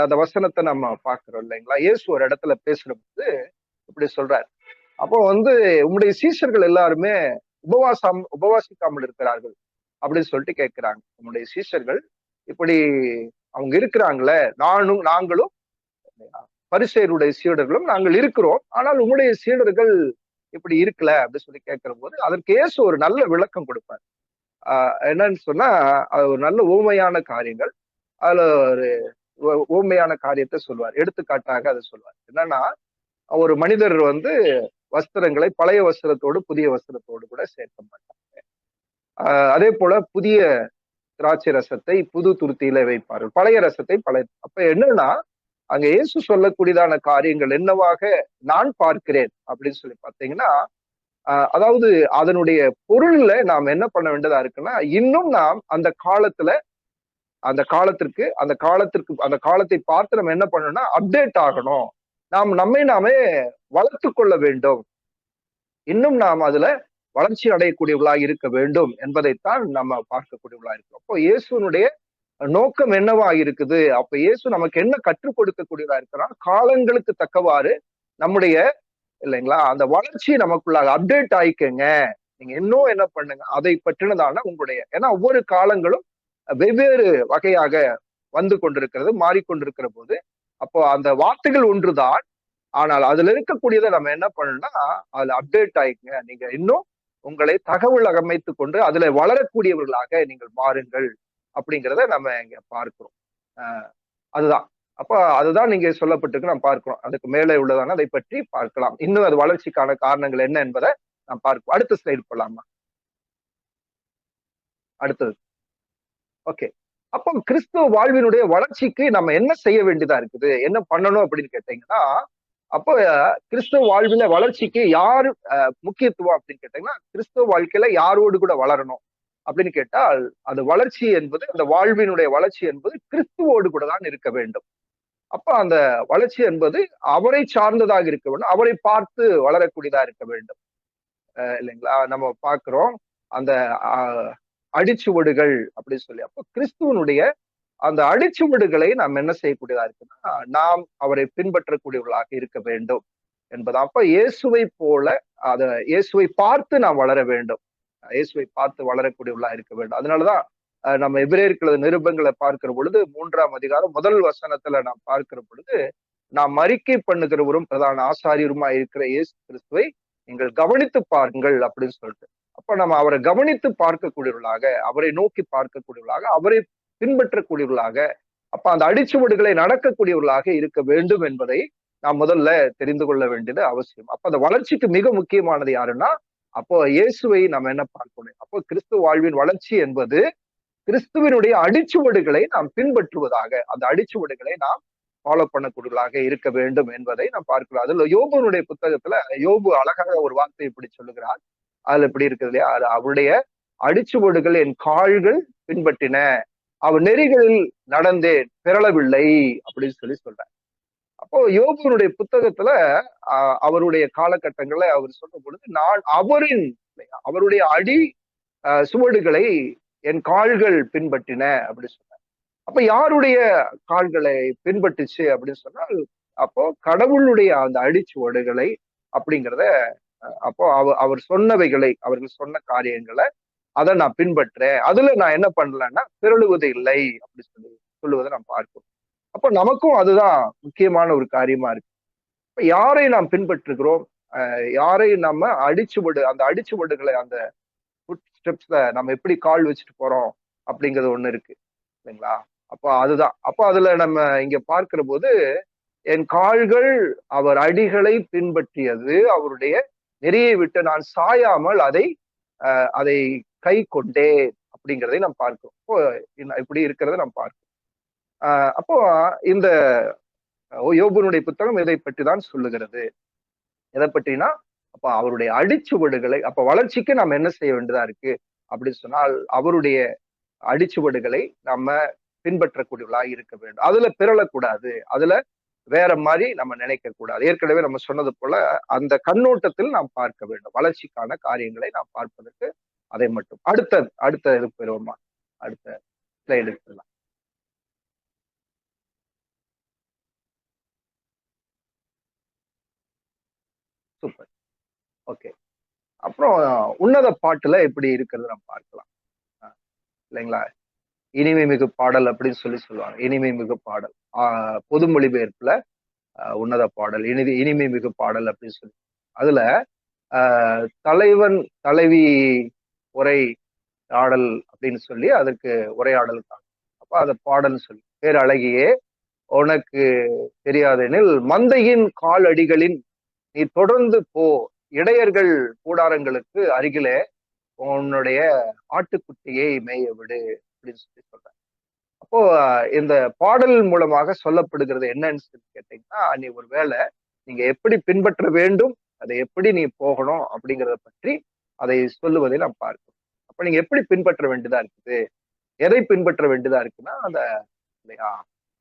அந்த வசனத்தை நம்ம பாக்குறோம் இல்லைங்களா? இயேசு ஒரு இடத்துல பேசுற போது இப்படி சொல்றாரு. அப்போ உம்முடைய சீஷர்கள் எல்லாருமே உபவாசிக்காமல் இருக்கிறார்கள் அப்படின்னு சொல்லிட்டு கேட்கிறாங்க. உம்முடைய சீஷர்கள் இப்படி அவங்க இருக்கிறாங்களே, நாங்களும் பரிசேயருடைய சீடர்களும் நாங்கள் இருக்கிறோம், ஆனால் உம்முடைய சீடர்கள் இப்படி இருக்கல அப்படின்னு சொல்லி கேட்கிற போது அதற்கு இயேசு ஒரு நல்ல விளக்கம் கொடுப்பார். என்னன்னு சொன்னா, அது ஒரு நல்ல ஊமையான காரியங்கள். அதுல ஒரு ஊமையான காரியத்தை சொல்வார். எடுத்துக்காட்டாக அதை சொல்வார். என்னன்னா, ஒரு மனிதர் வஸ்திரங்களை பழைய வஸ்திரத்தோடு புதிய வஸ்திரத்தோடு கூட சேர்க்க மாட்டாங்க. அதே போல புதிய திராட்சை ரசத்தை புது துருத்தியில வைப்பார்கள், பழைய ரசத்தை அப்ப என்னன்னா, அங்க இயேசு சொல்லக்கூடியதான காரியங்கள் என்னவாக நான் பார்க்கிறேன் அப்படின்னு சொல்லி பார்த்தீங்கன்னா, அதாவது அதனுடைய பொருள்ல நாம் என்ன பண்ண வேண்டியதா இருக்குன்னா, இன்னும் நாம் அந்த காலத்தை பார்த்து நம்ம என்ன பண்ணணும்னா அப்டேட் ஆகணும். நம்மை நாமே வளர்த்து கொள்ள வேண்டும். இன்னும் நாம் அதுல வளர்ச்சி அடையக்கூடியவர்களாக இருக்க வேண்டும் என்பதைத்தான் நம்ம பார்க்கக்கூடியவர்களா இருக்கிறோம். அப்போ இயேசுனுடைய நோக்கம் என்னவா இருக்குது? அப்ப இயேசு நமக்கு என்ன கற்றுக் கொடுக்கக்கூடியதா இருக்கிறார்? காலங்களுக்கு தக்கவாறு நம்முடைய இல்லைங்களா அந்த வளர்ச்சி நமக்குள்ளாக அப்டேட் ஆயிக்கங்க. நீங்க இன்னும் என்ன பண்ணுங்க, அதை பற்றினதான உங்களுடைய, ஏன்னா ஒவ்வொரு காலங்களும் வெவ்வேறு வகையாக வந்து கொண்டிருக்கிறது, மாறிக்கொண்டிருக்கிற போது, அப்போ அந்த வார்த்தைகள் ஒன்றுதான். ஆனால் அதுல இருக்கக்கூடியதை நம்ம என்ன பண்ணணும்னா, அதுல அப்டேட் ஆயிக்கங்க. நீங்க இன்னும் உங்களை தகவல் அமைத்துக் கொண்டு அதுல வளரக்கூடியவர்களாக நீங்கள் மாறுங்கள் அப்படிங்கிறத நம்ம இங்க பார்க்கிறோம். அஹ் அதுதான். அப்ப அதுதான் நீங்க சொல்லப்பட்டிருக்கு நாம் பார்க்கிறோம். அதுக்கு மேலே உள்ளதான அதை பற்றி பார்க்கலாம். இன்னும் அது வளர்ச்சிக்கான காரணங்கள் என்ன என்பதை நாம் பார்ப்போம். அடுத்த ஸ்லைடு போலாமா? அடுத்தது. ஓகே. அப்போ கிறிஸ்துவ வாழ்வினுடைய வளர்ச்சிக்கு நம்ம என்ன செய்ய வேண்டியதா இருக்குது, என்ன பண்ணணும் அப்படின்னு கேட்டீங்கன்னா, அப்போ கிறிஸ்துவ வாழ்வில வளர்ச்சிக்கு யாரு முக்கியத்துவம் அப்படின்னு கேட்டீங்கன்னா, கிறிஸ்துவ வாழ்க்கையில யாரோடு கூட வளரணும் அப்படின்னு கேட்டால், அது வளர்ச்சி என்பது, அந்த வாழ்வினுடைய வளர்ச்சி என்பது கிறிஸ்துவோடு கூட தான் இருக்க வேண்டும். அப்ப அந்த வளர்ச்சி என்பது அவரை சார்ந்ததாக இருக்க வேண்டும், அவரை பார்த்து வளரக்கூடியதா இருக்க வேண்டும். இல்லைங்களா? நம்ம பார்க்கிறோம் அந்த அடிச்சுவடுகள் அப்படின்னு சொல்லி. அப்போ கிறிஸ்துவனுடைய அந்த அடிச்சுவடுகளை நாம் என்ன செய்யக்கூடியதா இருக்குன்னா, நாம் அவரை பின்பற்றக்கூடியவர்களாக இருக்க வேண்டும் என்பது. அப்ப இயேசுவை போல இயேசுவை பார்த்து நாம் வளர வேண்டும், இயேசுவை பார்த்து வளரக்கூடியவர்களா இருக்க வேண்டும். அதனாலதான் நம்ம எபிரேயர்களது நிருபங்களை பார்க்கிற பொழுது 3ஆம் அதிகாரம் 1 வசனத்துல நாம் பார்க்கிற பொழுது, நாம் அறிக்கை பண்ணுகிறவரும் பிரதான ஆசாரியருமா இருக்கிற இயேசு கிறிஸ்துவை நீங்கள் கவனித்து பாருங்கள் அப்படின்னு சொல்லிட்டு. அப்ப நம்ம அவரை கவனித்து பார்க்கக்கூடியவர்களாக, அவரை நோக்கி பார்க்கக்கூடியவர்களாக, அவரை பின்பற்றக்கூடியவர்களாக, அப்ப அந்த அடிச்சுவடுகளை நடக்கக்கூடியவர்களாக இருக்க வேண்டும் என்பதை நாம் முதல்ல தெரிந்து கொள்ள வேண்டியது அவசியம். அப்ப அந்த வளர்ச்சிக்கு மிக முக்கியமானது யாருன்னா, அப்போ இயேசுவை நம்ம என்ன பார்க்கணும். அப்போ கிறிஸ்துவ வாழ்வின் வளர்ச்சி என்பது கிறிஸ்துவனுடைய அடிச்சுவடுகளை நாம் பின்பற்றுவதாக, அந்த அடிச்சுவடுகளை நாம் ஃபாலோ பண்ணக்கூடியவர்களாக இருக்க வேண்டும் என்பதை நாம் பார்க்கிறோம். அதுல யோபுனுடைய புத்தகத்துல யோபு அழகாக ஒரு வார்த்தை இப்படி சொல்லுகிறார். அதுல எப்படி இருக்குது இல்லையா, அவருடைய அடிச்சுவடுகள் என் கால்கள் பின்பற்றின, அவர் நெறிகளில் நடந்தேன் பிறளவில்லை அப்படின்னு சொல்லி சொல்றார். அப்போ யோபுனுடைய புத்தகத்துல அவருடைய காலகட்டங்களை அவர் சொல்ற பொழுது, நான் அவருடைய அடி சுவடுகளை என் கால்கள் பின்பற்றின அப்படின்னு சொன்னார். அப்ப யாருடைய கால்களை பின்பற்றுச்சு அப்படின்னு சொன்னால், அப்போ கடவுளுடைய அந்த அடிச்சுவடுகளை அப்படிங்கிறத, அப்போ அவர் சொன்னவைகளை, அவர்கள் சொன்ன காரியங்களை அதை நான் பின்பற்றேன், அதுல நான் என்ன பண்ணலன்னா பிறழுவது இல்லை அப்படி சொல்லுவதை நான் பார்க்கிறோம். அப்ப நமக்கும் அதுதான் முக்கியமான ஒரு காரியமா இருக்கு. இப்ப யாரை நாம் பின்பற்றுகிறோம், யாரை நம்ம அந்த அடிச்சுவடுகளை, அந்த ஃபுட் ஸ்டெப்ஸ்ல நம்ம எப்படி கால் வச்சுட்டு போறோம் அப்படிங்கிறது ஒண்ணு இருக்கு இல்லைங்களா? அப்போ அதுதான். அப்போ அதுல நம்ம இங்க பார்க்கிற போது, என் கால்கள் அவர் அடிகளை பின்பற்றியது, அவருடைய நெறியை விட்டு நான் சாயாமல் அதை கை கொண்டேன் அப்படிங்கிறதை நாம் பார்க்கிறோம். அப்போ இப்படி இருக்கிறத நாம் பார்க்கிறோம். அப்போ இந்த யோபுனுடைய புத்தகம் இதை பற்றி தான் சொல்லுகிறது. எதை பற்றினா, அப்ப அவருடைய அடிச்சுவடுகளை, அப்ப வளர்ச்சிக்கு நாம் என்ன செய்ய வேண்டியதா இருக்கு அப்படின்னு சொன்னால், அவருடைய அடிச்சுவடுகளை நம்ம பின்பற்றக்கூடியவர்களாக இருக்க வேண்டும். அதுல பிறழக்கூடாது, அதுல வேற மாதிரி நம்ம நினைக்க கூடாது. ஏற்கனவே நம்ம சொன்னது போல அந்த கண்ணோட்டத்தில் நாம் பார்க்க வேண்டும். வளர்ச்சிக்கான காரியங்களை நாம் பார்ப்பதற்கு அதை மட்டும். அடுத்த இது பெறுவோமா? அடுத்த ஸ்லைடு எடுத்துக்கலாம். சூப்பர். ஓகே. அப்புறம் உன்னத பாட்டுல எப்படி இருக்கிறது நம்ம பார்க்கலாம் இல்லைங்களா? இனிமை மிகு பாடல் அப்படின்னு சொல்லுவாங்க. இனிமை மிகு பாடல் பொது மொழிபெயர்ப்புல உன்னத பாடல், இனிமை மிகு பாடல் அப்படின்னு சொல்லி, அதுல தலைவன் தலைவி உரையாடல் அப்படின்னு சொல்லி அதற்கு உரையாடலுக்காக, அப்ப அதை பாடல்னு சொல்லி, பேரழகியே உனக்கு தெரியாதெனில் மந்தையின் கால் அடிகளின் நீ தொடர்ந்து போ, இடையர்கள் கூடாரங்களுக்கு அருகிலே உன்னுடைய ஆட்டுக்குட்டியை மேய விடு அப்படின்னு சொல்லி சொல்றேன். அப்போ இந்த பாடல் மூலமாக சொல்லப்படுகிறது என்னன்னு சொல்லி கேட்டீங்கன்னா, நீ ஒருவேளை நீங்க எப்படி பின்பற்ற வேண்டும், அதை எப்படி நீ போகணும் அப்படிங்கிறத பற்றி அதை சொல்லுவதை நாம் பார்க்கிறோம். அப்ப நீங்க எப்படி பின்பற்ற வேண்டியதா இருக்குது, எதை பின்பற்ற வேண்டியதா இருக்குன்னா,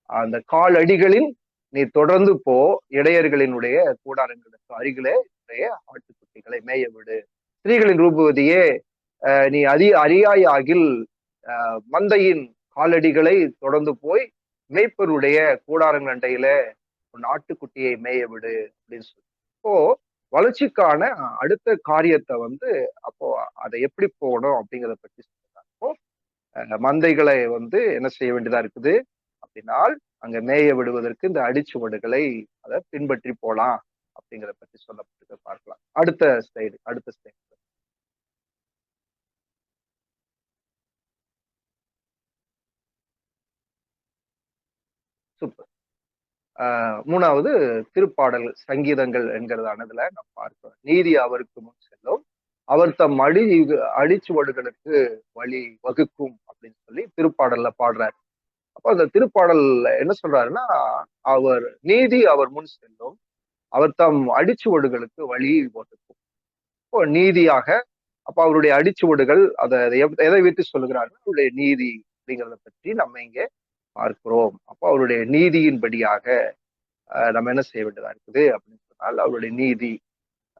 அந்த கால் அடிகளின் நீ தொடர்ந்து போ, இடையர்களினுடைய கூடாரங்களுக்கு அருகிலே உடைய ஆட்டுக்குட்டிகளை மேய விடு, ஸ்திரீகளின் ரூபவதியே நீ அறியாய் ஆகில் மந்தையின் காலடிகளை தொடர்ந்து போய் மேய்ப்பருடைய கூடாரங்கள் அண்டையில உன் ஆட்டுக்குட்டியை மேய விடு அப்படின்னு சொல்லி. இப்போ வளர்ச்சிக்கான அடுத்த காரியத்தை அப்போ அதை எப்படி போகணும் அப்படிங்கிறத பற்றி சொல்றாங்க. அப்போ மந்தைகளை வந்து என்ன செய்ய வேண்டியதா இருக்குது அப்படின்னால் அங்க மேய விடுவதற்கு இந்த அடிச்சுவடுகளை அதை பின்பற்றி போலாம் அப்படிங்கிறத பற்றி சொல்லப்பட்டு பார்க்கலாம். அடுத்த ஸ்லைடு. சூப்பர். மூணாவது திருப்பாடல் சங்கீதங்கள் என்கிறதானதுல நம்ம பார்க்கிறோம். நீதி அவருக்கு முன் செல்லும், அவர் தம் அடிச்சுவடுகளுக்கு வழி வகுக்கும் அப்படின்னு சொல்லி திருப்பாடல்ல பாடுறாரு. அப்ப அந்த திருப்பாடல்ல என்ன சொல்றாருன்னா, அவர் நீதி அவர் முன் செல்லும், அவர் தம் அடிச்சுவடுகளுக்கு வழி வகுக்கும். இப்போ நீதியாக, அப்ப அவருடைய அடிச்சுவடுகள் அதை எதை வைத்து சொல்லுகிறார்கள்? அவருடைய நீதி அப்படிங்கிறத பற்றி நம்ம இங்கே பார்க்கிறோம். அப்போ அவருடைய நீதியின்படியாக நம்ம என்ன செய்ய வேண்டியதா இருக்குது அப்படின்னு சொன்னால், அவருடைய நீதி,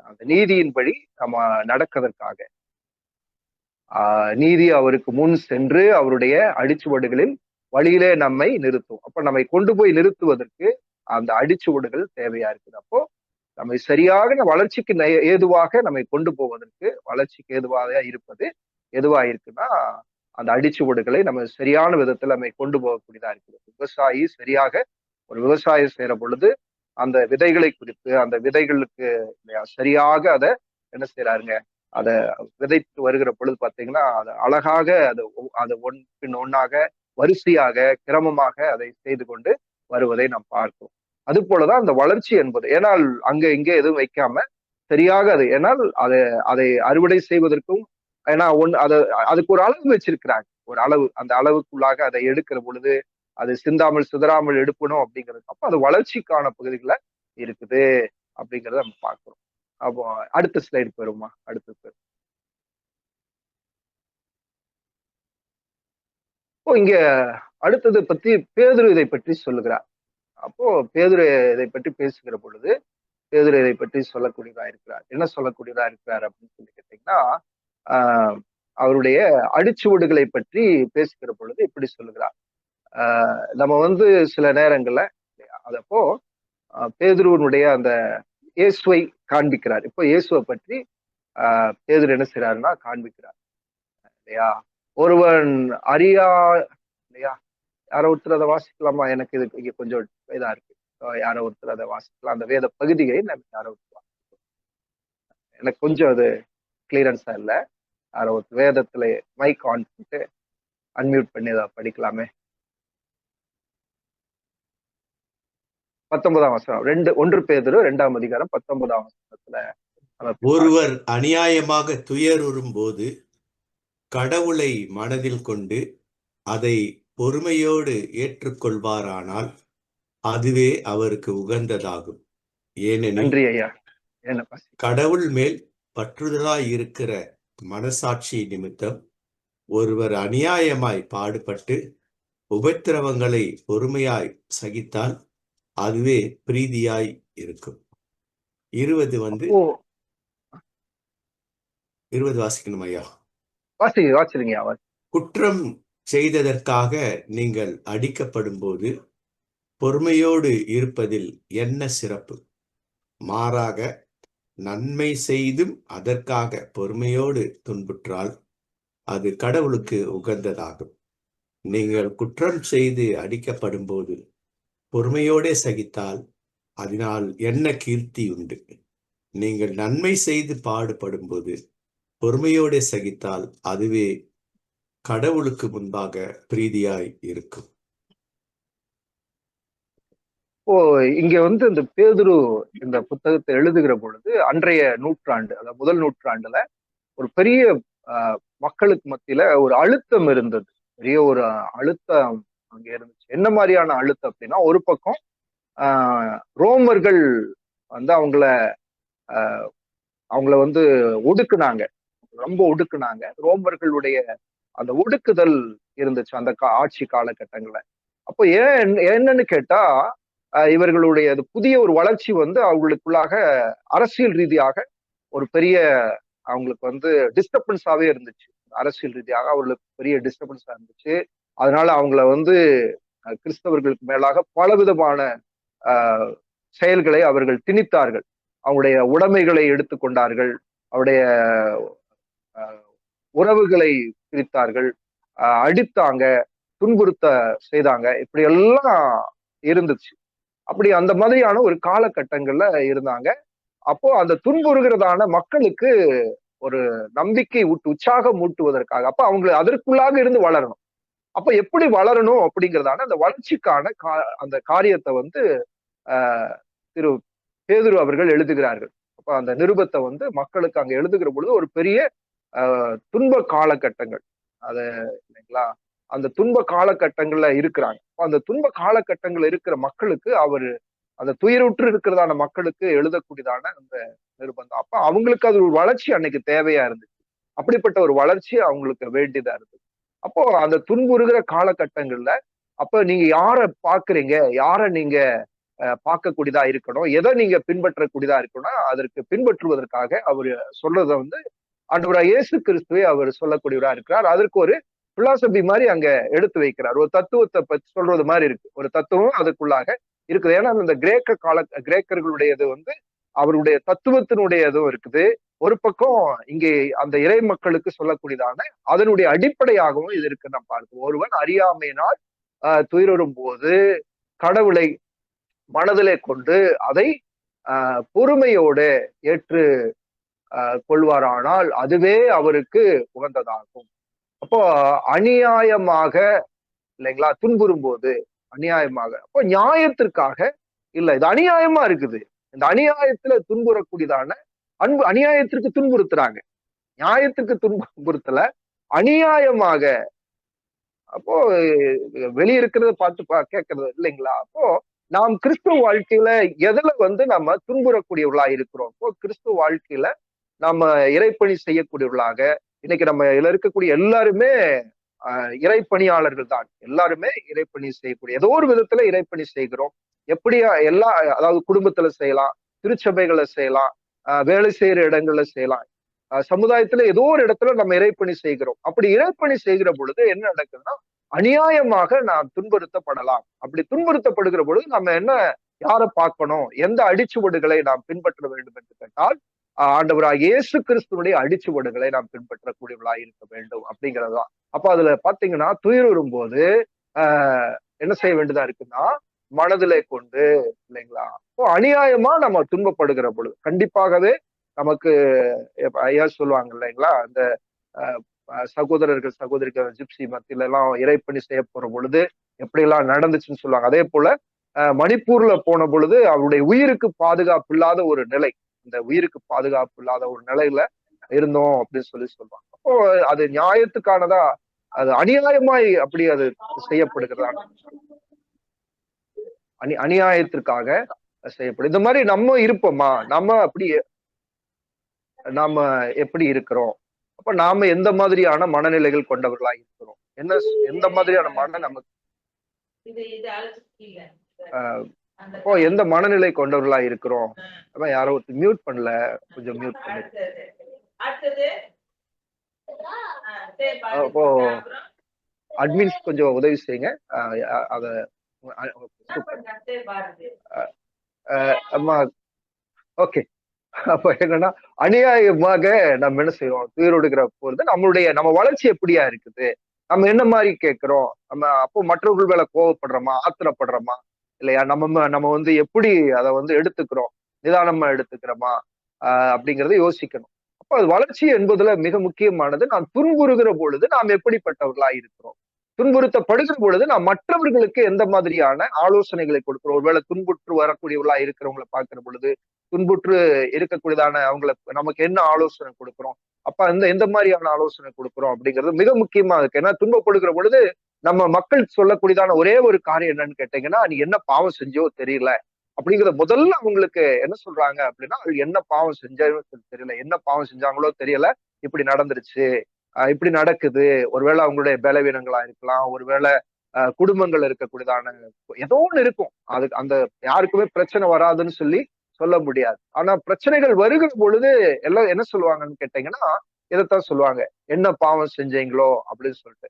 அந்த நீதியின்படி நம்ம நடக்கிறதற்காக நீதி அவருக்கு முன் சென்று அவருடைய அடிச்சுவடுகளில் வழியிலே நம்மை நிறுத்தும். அப்ப நம்மை கொண்டு போய் நிறுத்துவதற்கு அந்த அடிச்சுவடுகள் தேவையா இருக்குது. அப்போ நம்மை சரியாக வளர்ச்சிக்கு ஏதுவாக நம்மை கொண்டு போவதற்கு, வளர்ச்சிக்கு ஏதுவாக இருப்பது எதுவா இருக்குன்னா அந்த அடிச்சுவடுகளை நம்ம சரியான விதத்துல நம்மை கொண்டு போகக்கூடியதா இருக்குது. விவசாயி சரியாக ஒரு விவசாயம் செய்யற பொழுது அந்த விதைகளை குறித்து, அந்த விதைகளுக்கு சரியாக அதை என்ன செய்யறாருங்க, அதை விதைத்து வருகிற பொழுது பார்த்தீங்கன்னா அதை அழகாக அதை பின் ஒன்னாக வரிசையாக கிரமமாக அதை செய்து கொண்டு வருவதை நாம் பார்க்கிறோம். அது போலதான் அந்த வளர்ச்சி என்பது. ஏனால் அங்க இங்கே எதுவும் வைக்காம சரியாக அது, ஏனால் அதை அறுவடை செய்வதற்கும், ஏன்னா அதுக்கு ஒரு அளவு வச்சிருக்கிறாங்க. ஒரு அளவு, அந்த அளவுக்குள்ளாக அதை எடுக்கிற பொழுது அது சிந்தாமல் சிதறாமல் எடுக்கணும் அப்படிங்கிறது. அப்போ அது வளர்ச்சிக்கான பகுதிகளை இருக்குது அப்படிங்கிறத நம்ம பார்க்கிறோம். அப்போ அடுத்த ஸ்லைடு போயிருமா? அடுத்தது இப்போ இங்க அடுத்தது பத்தி பேதுரு இதை பற்றி சொல்லுகிறார். அப்போ பேதுரு இதை பற்றி பேசுகிற பொழுது பேதுரு இதை பற்றி சொல்லக்கூடியதா இருக்கிறார். என்ன சொல்லக்கூடியதா இருக்கிறார் அப்படின்னு சொல்லி கேட்டீங்கன்னா, அவருடைய அடிச்சுவடுகளை பற்றி பேசுகிற பொழுது இப்படி சொல்லுகிறார். நம்ம வந்து சில நேரங்கள்ல அதப்போ பேதுருவனுடைய அந்த இயேசுவை காண்பிக்கிறார். இப்போ இயேசுவை பற்றி பேதுரு என்ன செய்யறாருன்னா காண்பிக்கிறார் இல்லையா. ஒருவன் அறியா இல்லையா, யாரோ ஒருத்தர் அதை வாசிக்கலாமா? எனக்கு இது இங்க கொஞ்சம் இதா இருக்கு. யாரோ ஒருத்தர் அதை வாசிக்கலாம், அந்த வேத பகுதியை நம்ம யாரோ ஒருத்தர் வாசிக்கலாம். எனக்கு கொஞ்சம் அது கிளியரன்ஸா இல்லை. யாரோ ஒரு வேதத்துல மைக் ஆன் பண்ணிட்டு அன்மியூட் பண்ணி அதை படிக்கலாமே. 19ஆம் வசனம், 1 பேதுரு 2ஆம் அதிகாரம் 19ஆம் வசனத்துல, ஒருவர் அநியாயமாக துயருறும் போது கடவுளை மனதில் கொண்டு அதை பொறுமையோடு ஏற்றுக்கொள்வாரானால் அதுவே அவருக்கு உகந்ததாகும். ஏனெனில் கடவுள் மேல் பற்றுதலாய் இருக்கிற மனசாட்சி நிமித்தம் ஒருவர் அநியாயமாய் பாடுபட்டு உபத்திரவங்களை பொறுமையாய் சகித்தால் அதுவே பிரீதியாய் இருக்கும். 20 வாசிக்கணும் ஐயா. வாசிருங்க. குற்றம் செய்ததற்காக நீங்கள் அடிக்கப்படும் போது பொறுமையோடு இருப்பதில் என்ன சிறப்பு? மாறாக நன்மை செய்தும் அதற்காக பொறுமையோடு துன்புற்றால் அது கடவுளுக்கு உகந்ததாகும். நீங்கள் குற்றம் செய்து அடிக்கப்படும் போது பொறுமையோடே சகித்தால் அதனால் என்ன கீர்த்தி உண்டு? நீங்கள் நன்மை செய்து பாடுபடும் போது பொறுமையோடே சகித்தால் அதுவே கடவுளுக்கு முன்பாக பிரீதியாய் இருக்கும். இங்க வந்து இந்த பேதுரு இந்த புத்தகத்தை எழுதுகிற பொழுது அன்றைய நூற்றாண்டு, அதாவது முதல் நூற்றாண்டுல ஒரு பெரிய மக்களுக்கு மத்தியில ஒரு அழுத்தம் இருந்தது. பெரிய ஒரு அழுத்தம் அங்க இருந்துச்சு. என்ன மாதிரியான அழுத்தம் அப்படின்னா, ஒரு பக்கம் ரோமர்கள் வந்து அவங்கள வந்து ஒடுக்குனாங்க, ரொம்ப ஒடுக்குனாங்க. ரோமர்களுடைய அந்த ஒடுக்குதல் இருந்துச்சு அந்த ஆட்சி காலகட்டங்கள்ல. அப்போ என்னன்னு கேட்டா, இவர்களுடைய புதிய ஒரு வளர்ச்சி வந்து அவங்களுக்குள்ளாக அரசியல் ரீதியாக ஒரு பெரிய அவங்களுக்கு வந்து டிஸ்டர்பன்ஸாவே இருந்துச்சு. அரசியல் ரீதியாக அவர்களுக்கு பெரிய டிஸ்டர்பன்ஸா இருந்துச்சு. அதனால அவங்கள வந்து கிறிஸ்தவர்களுக்கு மேலாக பலவிதமான செயல்களை அவர்கள் திணித்தார்கள். அவங்களுடைய உடைமைகளை எடுத்துக்கொண்டார்கள், அவருடைய உறவுகளை பிரித்தார்கள். அடித்தாங்க, துன்புறுத்த செய்தாங்க, இப்படி எல்லாம் இருந்துச்சு. அப்படி அந்த மாதிரியான ஒரு காலகட்டங்கள்ல இருந்தாங்க. அப்போ அந்த துன்புறுகிறதான மக்களுக்கு ஒரு நம்பிக்கை உற்சாகம் ஊட்டுவதற்காக, அப்ப அவங்க அதற்குள்ளாக இருந்து வளரணும். அப்ப எப்படி வளரணும் அப்படிங்கிறதான அந்த வளர்ச்சிக்கான அந்த காரியத்தை வந்து ஆஹ் திரு பேதுரு அவர்கள் எழுதுகிறார்கள். அப்ப அந்த நிருபத்தை வந்து மக்களுக்கு அங்க எழுதுகிற பொழுது ஒரு பெரிய துன்ப காலகட்டங்கள் அது இல்லைங்களா, அந்த துன்ப காலகட்டங்கள்ல இருக்கிறாங்க. அந்த துன்ப காலகட்டங்கள் இருக்கிற மக்களுக்கு அவரு அந்த துயருற்று இருக்கிறதான மக்களுக்கு எழுதக்கூடியதான அந்த நிருபந்தம். அப்ப அவங்களுக்கு அது ஒரு வளர்ச்சி அன்னைக்கு தேவையா இருந்துச்சு. அப்படிப்பட்ட ஒரு வளர்ச்சி அவங்களுக்கு வேண்டியதா இருந்தது. அப்போ அந்த துன்புறுகிற காலகட்டங்கள்ல அப்ப நீங்க யார பாக்குறீங்க, யார நீங்க பார்க்கக்கூடியதா இருக்கணும், எதை நீங்க பின்பற்றக்கூடியதா இருக்கணும், அதற்கு பின்பற்றுவதற்காக அவரு சொல்றதை வந்து ஆண்டவராக இயேசு கிறிஸ்துவை அவர் சொல்லக்கூடியவரா இருக்கிறார். அதற்கு ஒரு பிலாசபி மாதிரி அங்க எடுத்து வைக்கிறார். ஒரு தத்துவத்தை பத்தி சொல்றது மாதிரி இருக்கு. ஒரு தத்துவம் அதுக்குள்ளாக இருக்குது. ஏன்னா இந்த கிரேக்கர்களுடையது வந்து அவருடைய தத்துவத்தினுடையதும் இருக்குது. ஒரு பக்கம் இங்கே அந்த இறை மக்களுக்கு சொல்லக்கூடியதான அதனுடைய அடிப்படையாகவும் இது இருக்கு. நம்ம பார்க்கிறோம். ஒருவன் அறியாமையினால் துயரும் போது கடவுளை மனதிலே கொண்டு அதை பொறுமையோடு ஏற்று கொள்வாரானால் அதுவே அவருக்கு உகந்ததாகும். அப்போ அநியாயமாக இல்லைங்களா துன்புறும் போது அநியாயமாக, அப்போ நியாயத்திற்காக இல்ல, இது அநியாயமா இருக்குது. இந்த அநியாயத்துல துன்புறக்கூடியதான அன்பு அநியாயத்திற்கு துன்புறுத்துறாங்க, நியாயத்துக்கு துன்புறுத்தல, அநியாயமாக. அப்போ வெளியே இருக்கிறத பார்த்து கேட்கறது இல்லைங்களா. அப்போ நாம் கிறிஸ்துவ வாழ்க்கையில எதுல வந்து நம்ம துன்புறக்கூடியவர்களா இருக்கிறோம். இப்போ கிறிஸ்துவ வாழ்க்கையில நம்ம இறைப்பணி செய்யக்கூடியவர்களாக இன்னைக்கு நம்ம இதுல இருக்கக்கூடிய எல்லாருமே இறைப்பணியாளர்கள் தான். எல்லாருமே இறைப்பணி செய்யக்கூடிய ஏதோ ஒரு விதத்துல இறைப்பணி செய்கிறோம். எப்படியா எல்லா அதாவது குடும்பத்துல செய்யலாம், திருச்சபைகளை செய்யலாம், வேலை செய்யற இடங்கள்ல செய்யலாம், சமுதாயத்துல ஏதோ ஒரு இடத்துல நம்ம இறைப்பணி செய்கிறோம். அப்படி இறைப்பணி செய்கிற பொழுது என்ன நடக்குதுன்னா அநியாயமாக நாம் துன்புறுத்தப்படலாம். அப்படி துன்புறுத்தப்படுகிற பொழுது நம்ம என்ன யாரை பார்க்கணும், எந்த அடிச்சுவடுகளை நாம் பின்பற்ற வேண்டும் என்று கேட்டால் ஆண்டவராக இயேசு கிறிஸ்துவனுடைய அடிச்சுவடுகளை நாம் பின்பற்றக்கூடியவர்களா இருக்க வேண்டும் அப்படிங்கிறதுதான். அப்ப அதுல பாத்தீங்கன்னா துயரும் போது என்ன செய்ய வேண்டியதா இருக்குன்னா மனதிலே கொண்டு இல்லைங்களா. இப்போ அநியாயமா நம்ம துன்பப்படுகிற பொழுது கண்டிப்பாகவே நமக்கு ஐயா சொல்லுவாங்க இல்லைங்களா, அந்த சகோதரர்கள் சகோதரிகள் ஜிப்சி மத்தியில எல்லாம் இறைப்பணி செய்ய போற பொழுது எப்படி எல்லாம் நடந்துச்சுன்னு சொல்லுவாங்க. அதே போல மணிப்பூர்ல போன பொழுது அவருடைய உயிருக்கு பாதுகாப்பு இல்லாத ஒரு நிலை, இந்த உயிருக்கு பாதுகாப்பு இல்லாத ஒரு நிலையில இருந்தோம் அப்படின்னு சொல்லுவாங்க. அப்போ அது நியாயத்துக்கானதா, அது அநியாயமாய் அப்படி அது செய்யப்படுகிறதா, அநியாயத்திற்காக செய்யப்படும். இந்த மாதிரி நம்ம இருப்போமா, நம்ம அப்படி நாம எப்படி இருக்கிறோம், அப்ப நாம எந்த மாதிரியான மனநிலைகள் கொண்டவர்களா இருக்கிறோம், எந்த மாதிரியான நமக்கு அப்போ எந்த மனநிலை கொண்டவர்களா இருக்கிறோம். அதான் யாரோ மியூட் பண்ணல, கொஞ்சம் மியூட் பண்ணு. அப்போ அட்மின்ஸ் கொஞ்சம் உதவி செய்யுங்க. அத அம்மா ஓகே. அப்ப என்னன்னா அநியாயமாக நம்ம என்ன செய்வோம், துயரோடுகிற போது நம்ம வளர்ச்சி எப்படியா இருக்குது, நம்ம என்ன மாதிரி கேட்கிறோம், நம்ம அப்போ மற்றவர்கள் மேல கோவப்படுறோமா, ஆத்திரப்படுறோமா இல்லையா, நம்ம வந்து எப்படி அதை வந்து எடுத்துக்கிறோம், நிதானமா எடுத்துக்கிறோமா அப்படிங்கறத யோசிக்கணும். அப்ப அது வளர்ச்சி என்பதுல மிக முக்கியமானது நாம் துன்புறுகிற பொழுது நாம் எப்படிப்பட்டவர்களா இருக்கிறோம், துன்புறுத்தப்படுகிற பொழுது நாம் மற்றவர்களுக்கு எந்த மாதிரியான ஆலோசனைகளை கொடுக்கிறோம். ஒருவேளை துன்புற்று வரக்கூடியவர்களா இருக்கிறவங்களை பார்க்கிற பொழுது துன்புற்று இருக்கக்கூடியதான அவங்களுக்கு நமக்கு என்ன ஆலோசனை கொடுக்கிறோம், அப்ப எந்த மாதிரியான ஆலோசனை கொடுக்கிறோம் அப்படிங்கிறது மிக முக்கியமா இருக்கு. ஏன்னா துன்பப்படுகிற பொழுது நம்ம மக்கள் சொல்லக்கூடியதான ஒரே ஒரு காரியம் என்னன்னு கேட்டீங்கன்னா, நீ என்ன பாவம் செஞ்சோ தெரியல அப்படிங்கிறத முதல்ல அவங்களுக்கு என்ன சொல்றாங்க அப்படின்னா, என்ன பாவம் செஞ்சோ தெரியல, என்ன பாவம் செஞ்சாங்களோ தெரியல, இப்படி நடந்துருச்சு, இப்படி நடக்குது. ஒருவேளை அவங்களுடைய பலவீனங்களா இருக்கலாம், ஒருவேளை குடும்பங்கள் இருக்கக்கூடியதான ஏதோ ஒண்ணு இருக்கும். அதுக்கு அந்த யாருக்குமே பிரச்சனை வராதுன்னு சொல்ல முடியாது. ஆனா பிரச்சனைகள் வருகிற பொழுது எல்லாம் என்ன சொல்லுவாங்கன்னு கேட்டீங்கன்னா, இதைத்தான் சொல்லுவாங்க, என்ன பாவம் செஞ்சீங்களோ அப்படின்னு சொல்லிட்டு.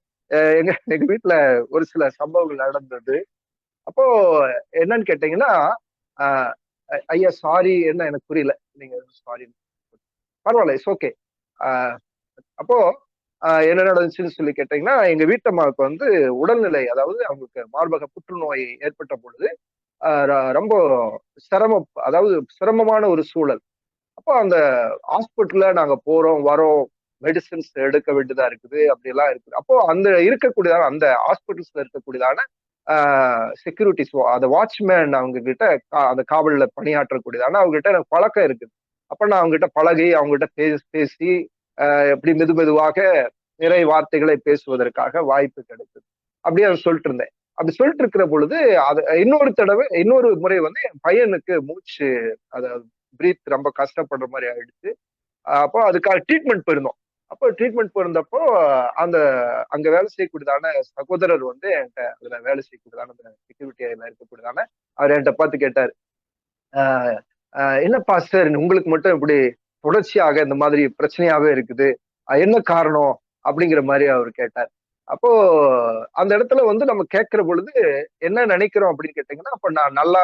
எங்க வீட்டுல ஒரு சில சம்பவங்கள் நடந்தது. அப்போ என்னன்னு கேட்டீங்கன்னா, ஐயா சாரி, என்ன எனக்கு புரியல, நீங்க சாரி பரவாயில்ல, இட்ஸ் ஓகே. அப்போ என்ன நடந்துச்சுன்னு சொல்லி கேட்டீங்கன்னா, எங்க வீட்டம்மாவுக்கு வந்து உடல்நிலை, அதாவது அவங்களுக்கு மார்பக புற்றுநோய் ஏற்பட்ட பொழுது ரொம்ப அதாவது சிரமமான ஒரு சூழல். அப்போ அந்த ஹாஸ்பிட்டல்ல நாங்க போறோம் வரோம், மெடிசின்ஸ் எடுக்க வேண்டியதா இருக்குது, அப்படியெல்லாம் இருக்குது. அப்போ அந்த இருக்கக்கூடியதான அந்த ஹாஸ்பிட்டல்ஸ்ல இருக்கக்கூடியதான செக்யூரிட்டிஸ், அந்த வாட்ச்மேன் அவங்க கிட்ட, அந்த காவல்ல பணியாற்றக்கூடியதான அவங்க கிட்ட எனக்கு பழக்கம் இருக்குது. அப்ப நான் அவங்க கிட்ட பழகி, அவங்க கிட்ட பேசி எப்படி மெதுவாக நிறை வார்த்தைகளை பேசுவதற்காக வாய்ப்பு கிடைத்தது. அப்படியே அதை சொல்லிட்டு இருந்தேன். அப்படி சொல்லிட்டு இருக்கிற பொழுது, அது இன்னொரு முறை வந்து என் பையனுக்கு மூச்சு, அதாவது பிரீத் ரொம்ப கஷ்டப்படுற மாதிரி ஆயிடுச்சு. அப்போ அதுக்காக ட்ரீட்மெண்ட் போயிருந்தோம். அப்போ ட்ரீட்மெண்ட் போயிருந்தப்போ அந்த அங்க வேலை செய்யக்கூடியதான சகோதரர் வந்து என்கிட்ட, அதுல வேலை செய்யக்கூடியதான அந்த செக்யூரிட்டியில இருக்கக்கூடியதான அவர் என்கிட்ட பார்த்து கேட்டாரு, ஆஹ் என்ன பாஸ்டர் உங்களுக்கு மட்டும் இப்படி தொடர்ச்சியாக இந்த மாதிரி பிரச்சனையாவே இருக்குது, என்ன காரணம் அப்படிங்கிற மாதிரி அவர் கேட்டார். அப்போ அந்த இடத்துல வந்து நம்ம கேட்கிற பொழுது என்ன நினைக்கிறோம் அப்படின்னு கேட்டீங்கன்னா, அப்ப நான் நல்லா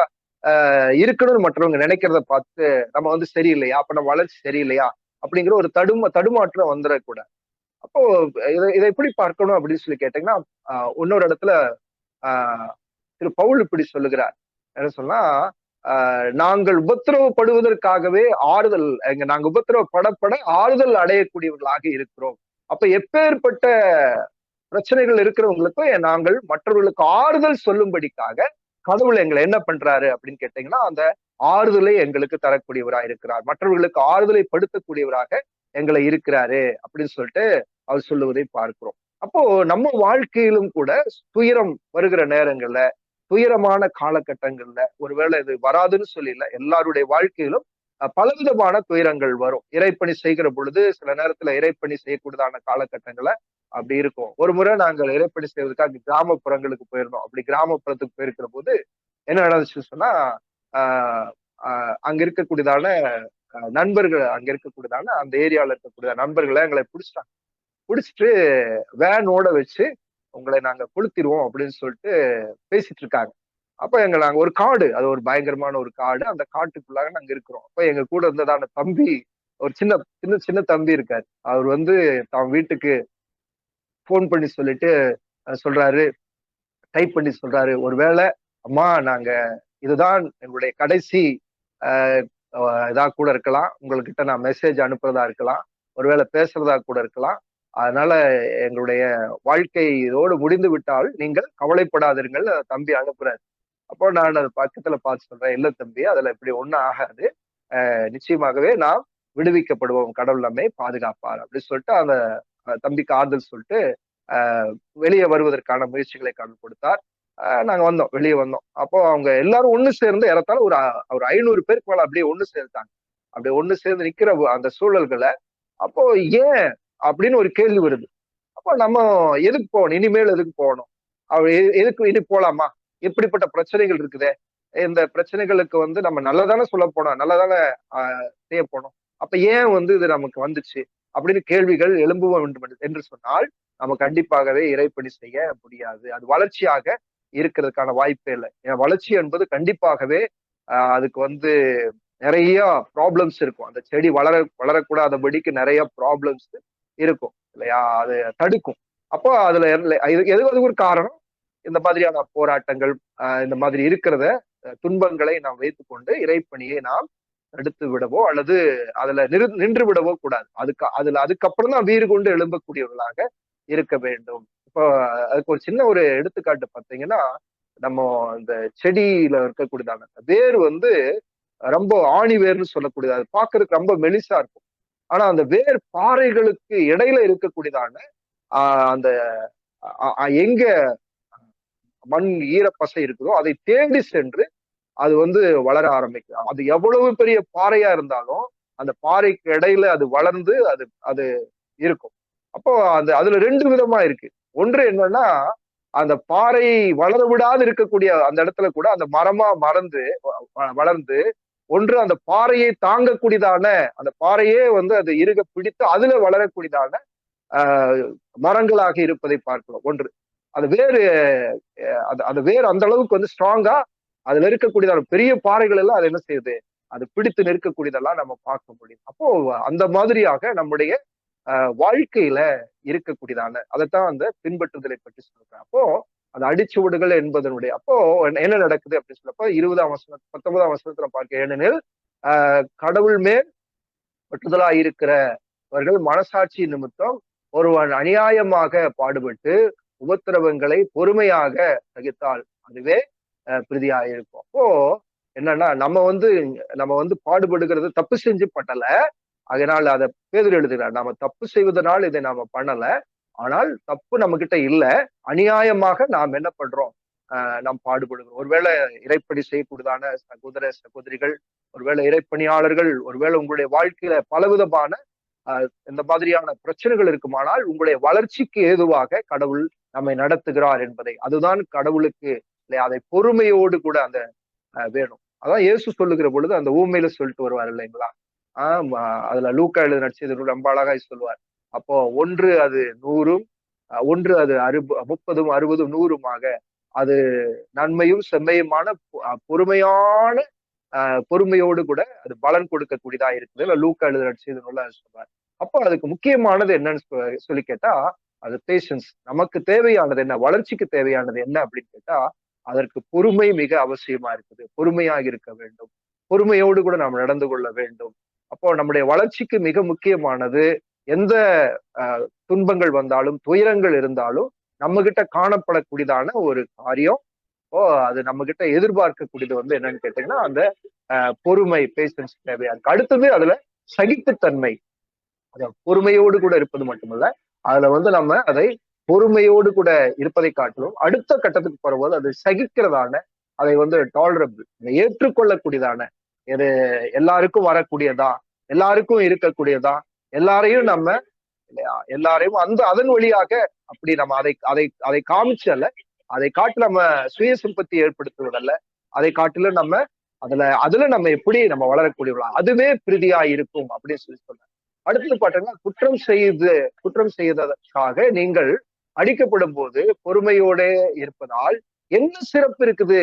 இருக்கணும்னு மற்றவங்க நினைக்கிறத பார்த்து நம்ம வந்து சரியில்லையா, அப்ப நம்ம வளர்ச்சி சரியில்லையா அப்படிங்கிற ஒரு தடுமாற்றம் வந்துடக்கூடாது. அப்போ இதை எப்படி பார்க்கணும் அப்படின்னு சொல்லி கேட்டீங்கன்னா, இன்னொரு இடத்துல திரு பவுல் இப்படி சொல்லுகிறார். என்ன சொன்னா, நாங்கள் உபத்திரவப்படுவதற்காகவே நாங்க உபத்திரவப்பட ஆறுதல் அடையக்கூடியவர்களாக இருக்கிறோம். அப்ப எப்பேற்பட்ட பிரச்சனைகள் இருக்கிறவங்களுக்கும் நாங்கள் மற்றவர்களுக்கு ஆறுதல் சொல்லும்படிக்காக கடவுள் எங்களை என்ன பண்றாரு அப்படின்னு கேட்டீங்கன்னா, அந்த ஆறுதலை எங்களுக்கு தரக்கூடியவராக இருக்கிறார், மற்றவர்களுக்கு ஆறுதலை படுத்தக்கூடியவராக எங்களை இருக்கிறாரு அப்படின்னு சொல்லிட்டு அவர் சொல்லுவதை பார்க்கிறோம். அப்போ நம்ம வாழ்க்கையிலும் கூட துயரம் வருகிற நேரங்கள்ல, துயரமான காலகட்டங்கள்ல, ஒருவேளை இது வராதுன்னு சொல்லல, எல்லாருடைய வாழ்க்கையிலும் பலவிதமான துயரங்கள் வரும். இறைப்பணி செய்கிற பொழுது சில நேரத்துல இறைப்பணி செய்யக்கூடியதான காலகட்டங்களை அப்படி இருக்கும். ஒரு முறை நாங்கள் இறைப்பணி செய்வதற்காக கிராமப்புறங்களுக்கு போயிருந்தோம். அப்படி கிராமப்புறத்துக்கு போயிருக்கிற போது என்ன நடந்துச்சுன்னு சொன்னா, அங்க இருக்கக்கூடியதான நண்பர்கள், அங்க இருக்கக்கூடியதான அந்த ஏரியால இருக்கக்கூடிய நண்பர்களை எங்களை பிடிச்சிட்டு வேனோட வச்சு உங்களை நாங்க கொளுத்திடுவோம் அப்படின்னு சொல்லிட்டு பேசிட்டு இருக்காங்க. அப்ப நாங்க ஒரு காடு, அது ஒரு பயங்கரமான ஒரு காடு, அந்த காட்டுக்குள்ளாக நாங்க இருக்கிறோம். அப்ப எங்க கூட இருந்ததான தம்பி, ஒரு சின்ன சின்ன சின்ன தம்பி இருக்காரு. அவர் வந்து தான் வீட்டுக்கு போன் பண்ணி சொல்லிட்டு சொல்றாரு, டைப் பண்ணி சொல்றாரு, ஒருவேளை அம்மா நாங்க இதுதான் எங்களுடைய கடைசி இதா கூட இருக்கலாம், உங்ககிட்ட நான் மெசேஜ் அனுப்புறதா இருக்கலாம், ஒருவேளை பேசுறதா கூட இருக்கலாம், அதனால எங்களுடைய வாழ்க்கை இதோடு முடிந்து விட்டால் நீங்கள் கவலைப்படாதீர்கள் தம்பி அனுப்புறாரு. அப்போ நான் அது பக்கத்துல பார்த்து சொல்றேன், இல்ல தம்பி அதுல இப்படி ஒண்ணும் ஆகாது, நிச்சயமாகவே நாம் விடுவிக்கப்படுவோம், கடவுள் நம்மை பாதுகாப்பார் அப்படின்னு சொல்லிட்டு அந்த தம்பிக்கு ஆறுதல் சொல்லிட்டு வெளியே வருவதற்கான முயற்சிகளை கொடுத்தார். நாங்க வந்தோம், வெளியே வந்தோம். அப்போ அவங்க எல்லாரும் ஒண்ணு சேர்ந்து ஏறத்தாலும் ஒரு 500 பேருக்கு மேல அப்படியே ஒண்ணு சேர்ந்தாங்க. அப்படியே ஒண்ணு சேர்ந்து நிக்கிற அந்த சூழல்களை, அப்போ ஏன் அப்படின்னு ஒரு கேள்வி வருது. அப்போ நம்ம எதுக்கு போகணும், இனிமேல் எதுக்கு போகணும், எதுக்கு இனி போலாமா, எப்படிப்பட்ட பிரச்சனைகள் இருக்குதே, இந்த பிரச்சனைகளுக்கு வந்து நம்ம நல்லதானே சொல்ல போனோம், நல்லதானே செய்ய போனோம், அப்ப ஏன் வந்து இது நமக்கு வந்துச்சு அப்படின்னு கேள்விகள் எழும்ப வேண்டும் என்று சொன்னால் நம்ம கண்டிப்பாகவே இறைப்பணி செய்ய முடியாது. அது வளர்ச்சியாக இருக்கிறதுக்கான வாய்ப்பே இல்லை. ஏன் வளர்ச்சி என்பது கண்டிப்பாகவே அதுக்கு வந்து நிறைய ப்ராப்ளம்ஸ் இருக்கும். அந்த செடி வளரக்கூடாதபடிக்கு நிறைய ப்ராப்ளம்ஸ் இருக்கும் இல்லையா, அது தடுக்கும். அப்போ அதுல எது ஒரு காரணம், இந்த மாதிரியான போராட்டங்கள், இந்த மாதிரி இருக்கிறத துன்பங்களை நாம் வைத்துக்கொண்டு இறைப்பணியை நாம் தடுத்து விடவோ அல்லது அதுல நின்று விடவோ கூடாது. அதுக்கப்புறம் தான் வீறு கொண்டு எழும்பக்கூடியவர்களாக இருக்க வேண்டும். இப்போ அதுக்கு ஒரு சின்ன ஒரு எடுத்துக்காட்டு பார்த்தீங்கன்னா, நம்ம இந்த செடியில இருக்கக்கூடியதான வேர் வந்து ரொம்ப ஆணி வேர்னு சொல்லக்கூடியது, அது பார்க்கறதுக்கு ரொம்ப மெலிசா இருக்கும். ஆனா அந்த வேர் பாறைகளுக்கு இடையில இருக்கக்கூடியதான அந்த எங்க மண் ஈரப்பசை இருக்குதோ அதை தேடி சென்று அது வந்து வளர ஆரம்பிக்கும். அது எவ்வளவு பெரிய பாறையா இருந்தாலும் அந்த பாறைக்கு இடையில அது வளர்ந்து அது இருக்கும். அப்போ அதுல 2 விதமா இருக்கு. ஒன்று என்னன்னா, அந்த பாறை வளர விடாது இருக்கக்கூடிய அந்த இடத்துல கூட அந்த மரமா வளர்ந்து ஒன்று அந்த பாறையை தாங்கக்கூடியதான, அந்த பாறையே வந்து அது இறுக பிடித்து அதுல வளரக்கூடியதான மரங்களாக இருப்பதை பார்க்கிறோம். ஒன்று அது வேறு, அந்த வேறு அந்த அளவுக்கு வந்து ஸ்ட்ராங்கா அதுல இருக்கக்கூடியதான பெரிய பாறைகள் எல்லாம் அது என்ன செய்யுது, அது பிடித்து நிற்கக்கூடியதெல்லாம் நம்ம பார்க்க முடியும். அப்போ அந்த மாதிரியாக நம்முடைய வாழ்க்கையில இருக்கக்கூடியதான அதைத்தான் அந்த பின்பற்றுதலை பற்றி சொல்றேன். அப்போ அந்த அடிச்சுவடுகள் என்பதனுடைய அப்போ என்ன நடக்குது அப்படின்னு சொல்லப்போ 20ஆம் வசனம் 19ஆம் வசனத்துல பார்க்க, ஏனெனில் கடவுள் மேல் பற்றுதலாய் இருக்கிறவர்கள் மனசாட்சி நிமித்தம் ஒருவன் அநியாயமாக பாடுபட்டு உபத்திரவங்களை பொறுமையாக சகித்தால் அதுவே பிரதியாயிருக்கும். அப்போ என்னன்னா நம்ம வந்து பாடுபடுகிறது தப்பு செஞ்சு பண்ணல. அதனால அதை பேதுரு எழுதுகிறார், நாம தப்பு செய்வதனால் இதை நாம பண்ணல, ஆனால் தப்பு நம்ம கிட்ட இல்ல, அநியாயமாக நாம் என்ன பண்றோம், நாம் பாடுபடுகிறோம். ஒருவேளை இறைப்பணி செய்யக்கூடியதான சகோதர சகோதரிகள், ஒருவேளை இறைப்பணியாளர்கள், ஒருவேளை உங்களுடைய வாழ்க்கையில பலவிதமான இந்த மாதிரியான பிரச்சனைகள் இருக்குமானால் உங்களுடைய வளர்ச்சிக்கு ஏதுவாக கடவுள் நம்மை நடத்துகிறார் என்பதை, அதுதான் கடவுளுக்கு அதை பொறுமையோடு கூட அந்த வேணும். அதான் இயேசு சொல்லுகிற பொழுது அந்த ஊமையில சொல்லிட்டு வருவார் இல்லைங்களா. அதுல லூக்கா எழுத நடிச்சது ரொம்ப அழகாய் சொல்லுவார். அப்போ ஒன்று அது 100, ஒன்று அது 30, 60, 100மாக அது நன்மையும் செம்மையுமான பொறுமையான பொறுமையோடு கூட அது பலன் கொடுக்கக்கூடியதா இருக்குது. லூக்கா எழுத நடிச்சது சொல்லுவார். அப்போ அதுக்கு முக்கியமானது என்னன்னு சொல்லி கேட்டா, அது பேஷன்ஸ். நமக்கு தேவையானது என்ன, வளர்ச்சிக்கு தேவையானது என்ன அப்படின்னு கேட்டா, அதற்கு பொறுமை மிக அவசியமா இருக்குது. பொறுமையாக இருக்க வேண்டும், பொறுமையோடு கூட நாம் நடந்து கொள்ள வேண்டும். அப்போ நம்முடைய வளர்ச்சிக்கு மிக முக்கியமானது, எந்த துன்பங்கள் வந்தாலும் துயரங்கள் இருந்தாலும் நம்ம கிட்ட காணப்படக்கூடியதான ஒரு காரியம், அது நம்ம கிட்ட எதிர்பார்க்கக்கூடியது என்னன்னு கேட்டீங்கன்னா அந்த பொறுமை, பேஷன்ஸ் தேவையா இருக்கு. அடுத்தது அதுல சகிப்புத்தன்மை. அத பொறுமையோடு கூட இருப்பது மட்டுமல்ல, அதுல நம்ம அதை பொறுமையோடு கூட இருப்பதை காட்டிலும் அடுத்த கட்டத்துக்கு போறபோது அது சகிக்கிறதான, அதை டாலரபிள், ஏற்றுக்கொள்ளக்கூடியதான, இது எல்லாருக்கும் வரக்கூடியதா, எல்லாருக்கும் இருக்கக்கூடியதா, எல்லாரையும் நம்ம இல்லையா, எல்லாரையும் அதன் வழியாக அப்படி நம்ம அதை காமிச்சல்ல, அதை காட்டு நம்ம சுய சிம்பத்தி ஏற்படுத்துவதல்ல, அதை காட்டில நம்ம அதுல நம்ம எப்படி நம்ம வளரக்கூடியவளா, அதுவே பிரீதியா இருக்கும் அப்படின்னு சொல்லி சொன்னாங்க. அடுத்தது பாத்தீங்கன்னா, குற்றம் செய்ததற்காக நீங்கள் அடிக்கப்படும் போது பொறுமையோட இருப்பதால் என்ன சிறப்பு இருக்குது?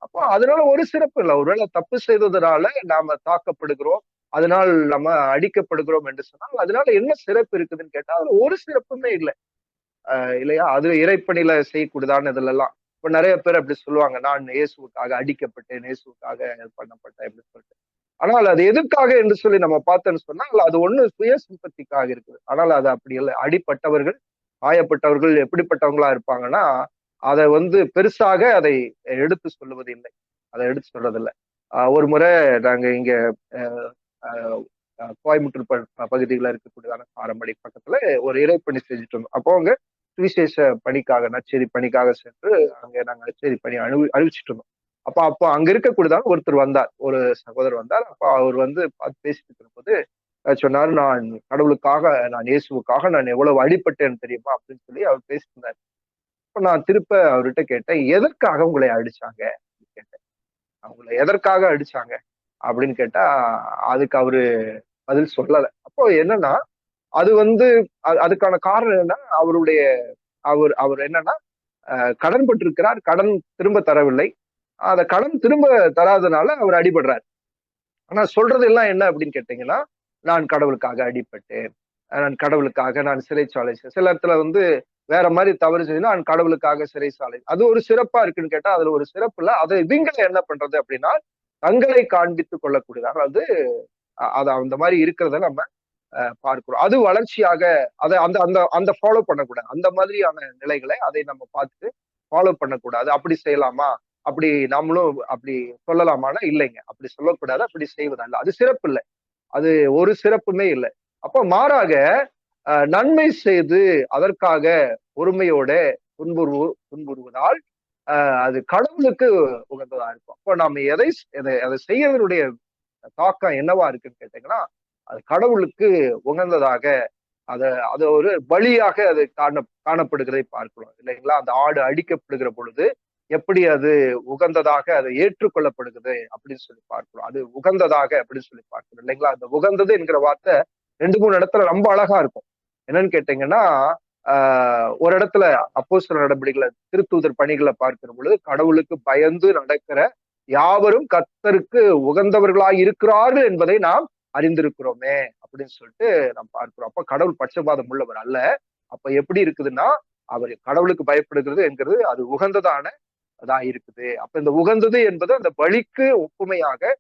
அப்போ அதனால ஒரு சிறப்பு இல்லை. ஒருவேளை தப்பு செய்ததுனால நாம தாக்கப்படுகிறோம், அதனால் நம்ம அடிக்கப்படுகிறோம் என்று சொன்னால் அதனால என்ன சிறப்பு இருக்குதுன்னு கேட்டா அதுல ஒரு சிறப்புமே இல்லை. இல்லையா? அது இறைப்பணியில செய்யக்கூடியதான இதுல எல்லாம் இப்ப நிறைய பேர் அப்படி சொல்லுவாங்க, நான் இயேசுவுக்காக அடிக்கப்பட்டேன், இயேசுவுக்காக பண்ணப்பட்டேன் அப்படின்னு சொல்லிட்டு. ஆனால் அது எதுக்காக என்று சொல்லி நம்ம பார்த்தோன்னு சொன்னால் அது ஒண்ணு சுய சிம்பத்திக்காக இருக்குது. ஆனால் அது அப்படி இல்லை. அடிப்பட்டவர்கள், காயப்பட்டவர்கள் எப்படிப்பட்டவங்களா இருப்பாங்கன்னா, அதை பெருசாக அதை எடுத்து சொல்லுவது இல்லை, அதை எடுத்து சொல்றதில்லை. ஒரு முறை நாங்க இங்க கோயம்புத்தூர் பகுதிகளில் இருக்கக்கூடியதான காரமடை பக்கத்துல ஒரு இறைப்பணி செஞ்சுட்டு இருந்தோம். அப்போ அங்க சுவிசேஷ பணிக்காக, நற்செய்தி பணிக்காக சென்று அங்க நாங்க நற்செய்தி பணி அறிவிச்சுட்டு இருந்தோம். அப்போ அங்க இருக்கக்கூடியதான ஒருத்தர் வந்தார், ஒரு சகோதரர் வந்தார். அப்போ அவர் பார்த்து பேசிட்டு இருக்கும்போது சொன்னாரு, நான் கடவுளுக்காக, நான் இயேசுவுக்காக நான் எவ்வளவு அடிப்பட்டேன்னு தெரியுமா அப்படின்னு சொல்லி அவர் பேசியிருந்தார். இப்ப நான் திருப்ப அவர்கிட்ட கேட்டேன், எதற்காக உங்களை அடிச்சாங்க கேட்டேன். அவங்களை எதற்காக அடிச்சாங்க அப்படின்னு கேட்டா அதுக்கு அவரு பதில் சொல்லலை. அப்போ என்னன்னா, அது அதுக்கான காரணம் என்ன, அவர் என்னன்னா கடன் பட்டிருக்கிறார், கடன் திரும்ப தரவில்லை, அந்த கடன் திரும்ப தராதனால அவர் அடிபடுறார். ஆனா சொல்றது எல்லாம் என்ன அப்படின்னு கேட்டீங்கன்னா, நான் கடவுளுக்காக அடிபட்டேன், நான் கடவுளுக்காக நான் சிறைச்சாலை, சில இடத்துல வேற மாதிரி தவறு செய்யணும், நான் கடவுளுக்காக சிறைச்சாலை, அது ஒரு சிறப்பா இருக்குன்னு கேட்டா அதுல ஒரு சிறப்பு இல்லை. அதை இவங்களை என்ன பண்றது அப்படின்னா தங்களை காண்பித்துக் கொள்ளக்கூடியதாக அது அந்த மாதிரி இருக்கிறத நம்ம பார்க்கிறோம். அது வளர்ச்சியாக அதை அந்த ஃபாலோ பண்ணக்கூடாது. அந்த மாதிரியான நிலைகளை அதை நம்ம பார்த்துட்டு ஃபாலோ பண்ணக்கூடாது. அப்படி செய்யலாமா, அப்படி நம்மளும் அப்படி சொல்லலாமான்னா இல்லைங்க, அப்படி சொல்லக்கூடாது, அப்படி செய்வதல்ல, அது சிறப்பு இல்லை, அது ஒரு சிறப்புமே இல்லை. அப்ப மாறாக நன்மை செய்து அதற்காக பொறுமையோட துன்புறுவதால் அது கடவுளுக்கு உகந்ததா இருக்கும். அப்போ நாம அதை செய்யறதனுடைய தாக்கம் என்னவா இருக்குன்னு கேட்டீங்கன்னா, அது கடவுளுக்கு உகந்ததாக அது ஒரு பலியாக அது காணப்படுகிறதை பார்க்கிறோம் இல்லைங்களா. அந்த ஆடு அடிக்கப்படுகிற பொழுது எப்படி அது உகந்ததாக அது ஏற்றுக்கொள்ளப்படுகிறது அப்படின்னு சொல்லி பார்க்கிறோம். அது உகந்ததாக அப்படின்னு சொல்லி பார்க்கிறோம் இல்லைங்களா. அந்த உகந்தது என்கிற வார்த்தை 2-3 இடத்துல ரொம்ப அழகா இருக்கும். என்னன்னு கேட்டீங்கன்னா, ஒரு இடத்துல அப்போஸ்தலர் நடபடிகளை, திருத்தூதர் பணிகளை பார்க்கிற பொழுது, கடவுளுக்கு பயந்து நடக்கிற யாவரும் கர்த்தருக்கு உகந்தவர்களாய் இருக்கிறார்கள் என்பதை நாம் அறிந்திருக்கிறோமே அப்படின்னு அப்படின்னு சொல்லிட்டு நம்ம பார்க்கிறோம். அப்ப கடவுள் பட்சபாதம் உள்ளவர் அல்ல. அப்ப எப்படி இருக்குதுன்னா, அவர் கடவுளுக்கு பயப்படுகிறது என்கிறது அது உகந்ததான தான் இருக்குது. அப்ப இந்த உகந்தது என்பது அந்த பலிக்கு ஒப்புமையாக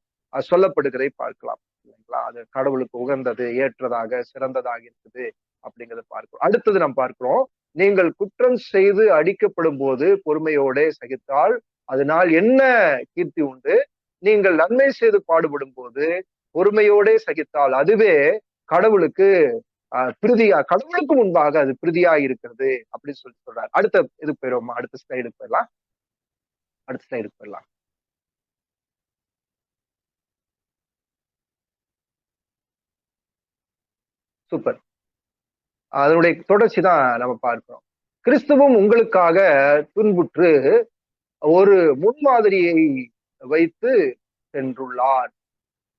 சொல்லப்படுகிறதை பார்க்கலாம் இல்லைங்களா? அது கடவுளுக்கு உகந்தது, ஏற்றதாக, சிறந்ததாக இருக்குது அப்படிங்கிறத பார்க்கிறோம். அடுத்தது நாம் பார்க்கிறோம், நீங்கள் குற்றம் செய்து அடிக்கப்படும் போது பொறுமையோட சகித்தால் அதனால் என்ன கீர்த்தி உண்டு? நீங்கள் நன்மை செய்து பாடுபடும் போது பொறுமையோட சகித்தால் அதுவே கடவுளுக்கு கடவுளுக்கு முன்பாக அது பிரீதியா இருக்கிறது அப்படின்னு சொல்லி சொல்றாரு. அடுத்த இது போயிடுவோமா? அடுத்த ஸ்லைடுக்கு போயிடலாம். சூப்பர். அதனுடைய தொடர்ச்சி தான் நம்ம பார்க்கிறோம். கிறிஸ்துவும் உங்களுக்காக துன்புற்று ஒரு முன்மாதிரியை வைத்து சென்றுள்ளார்.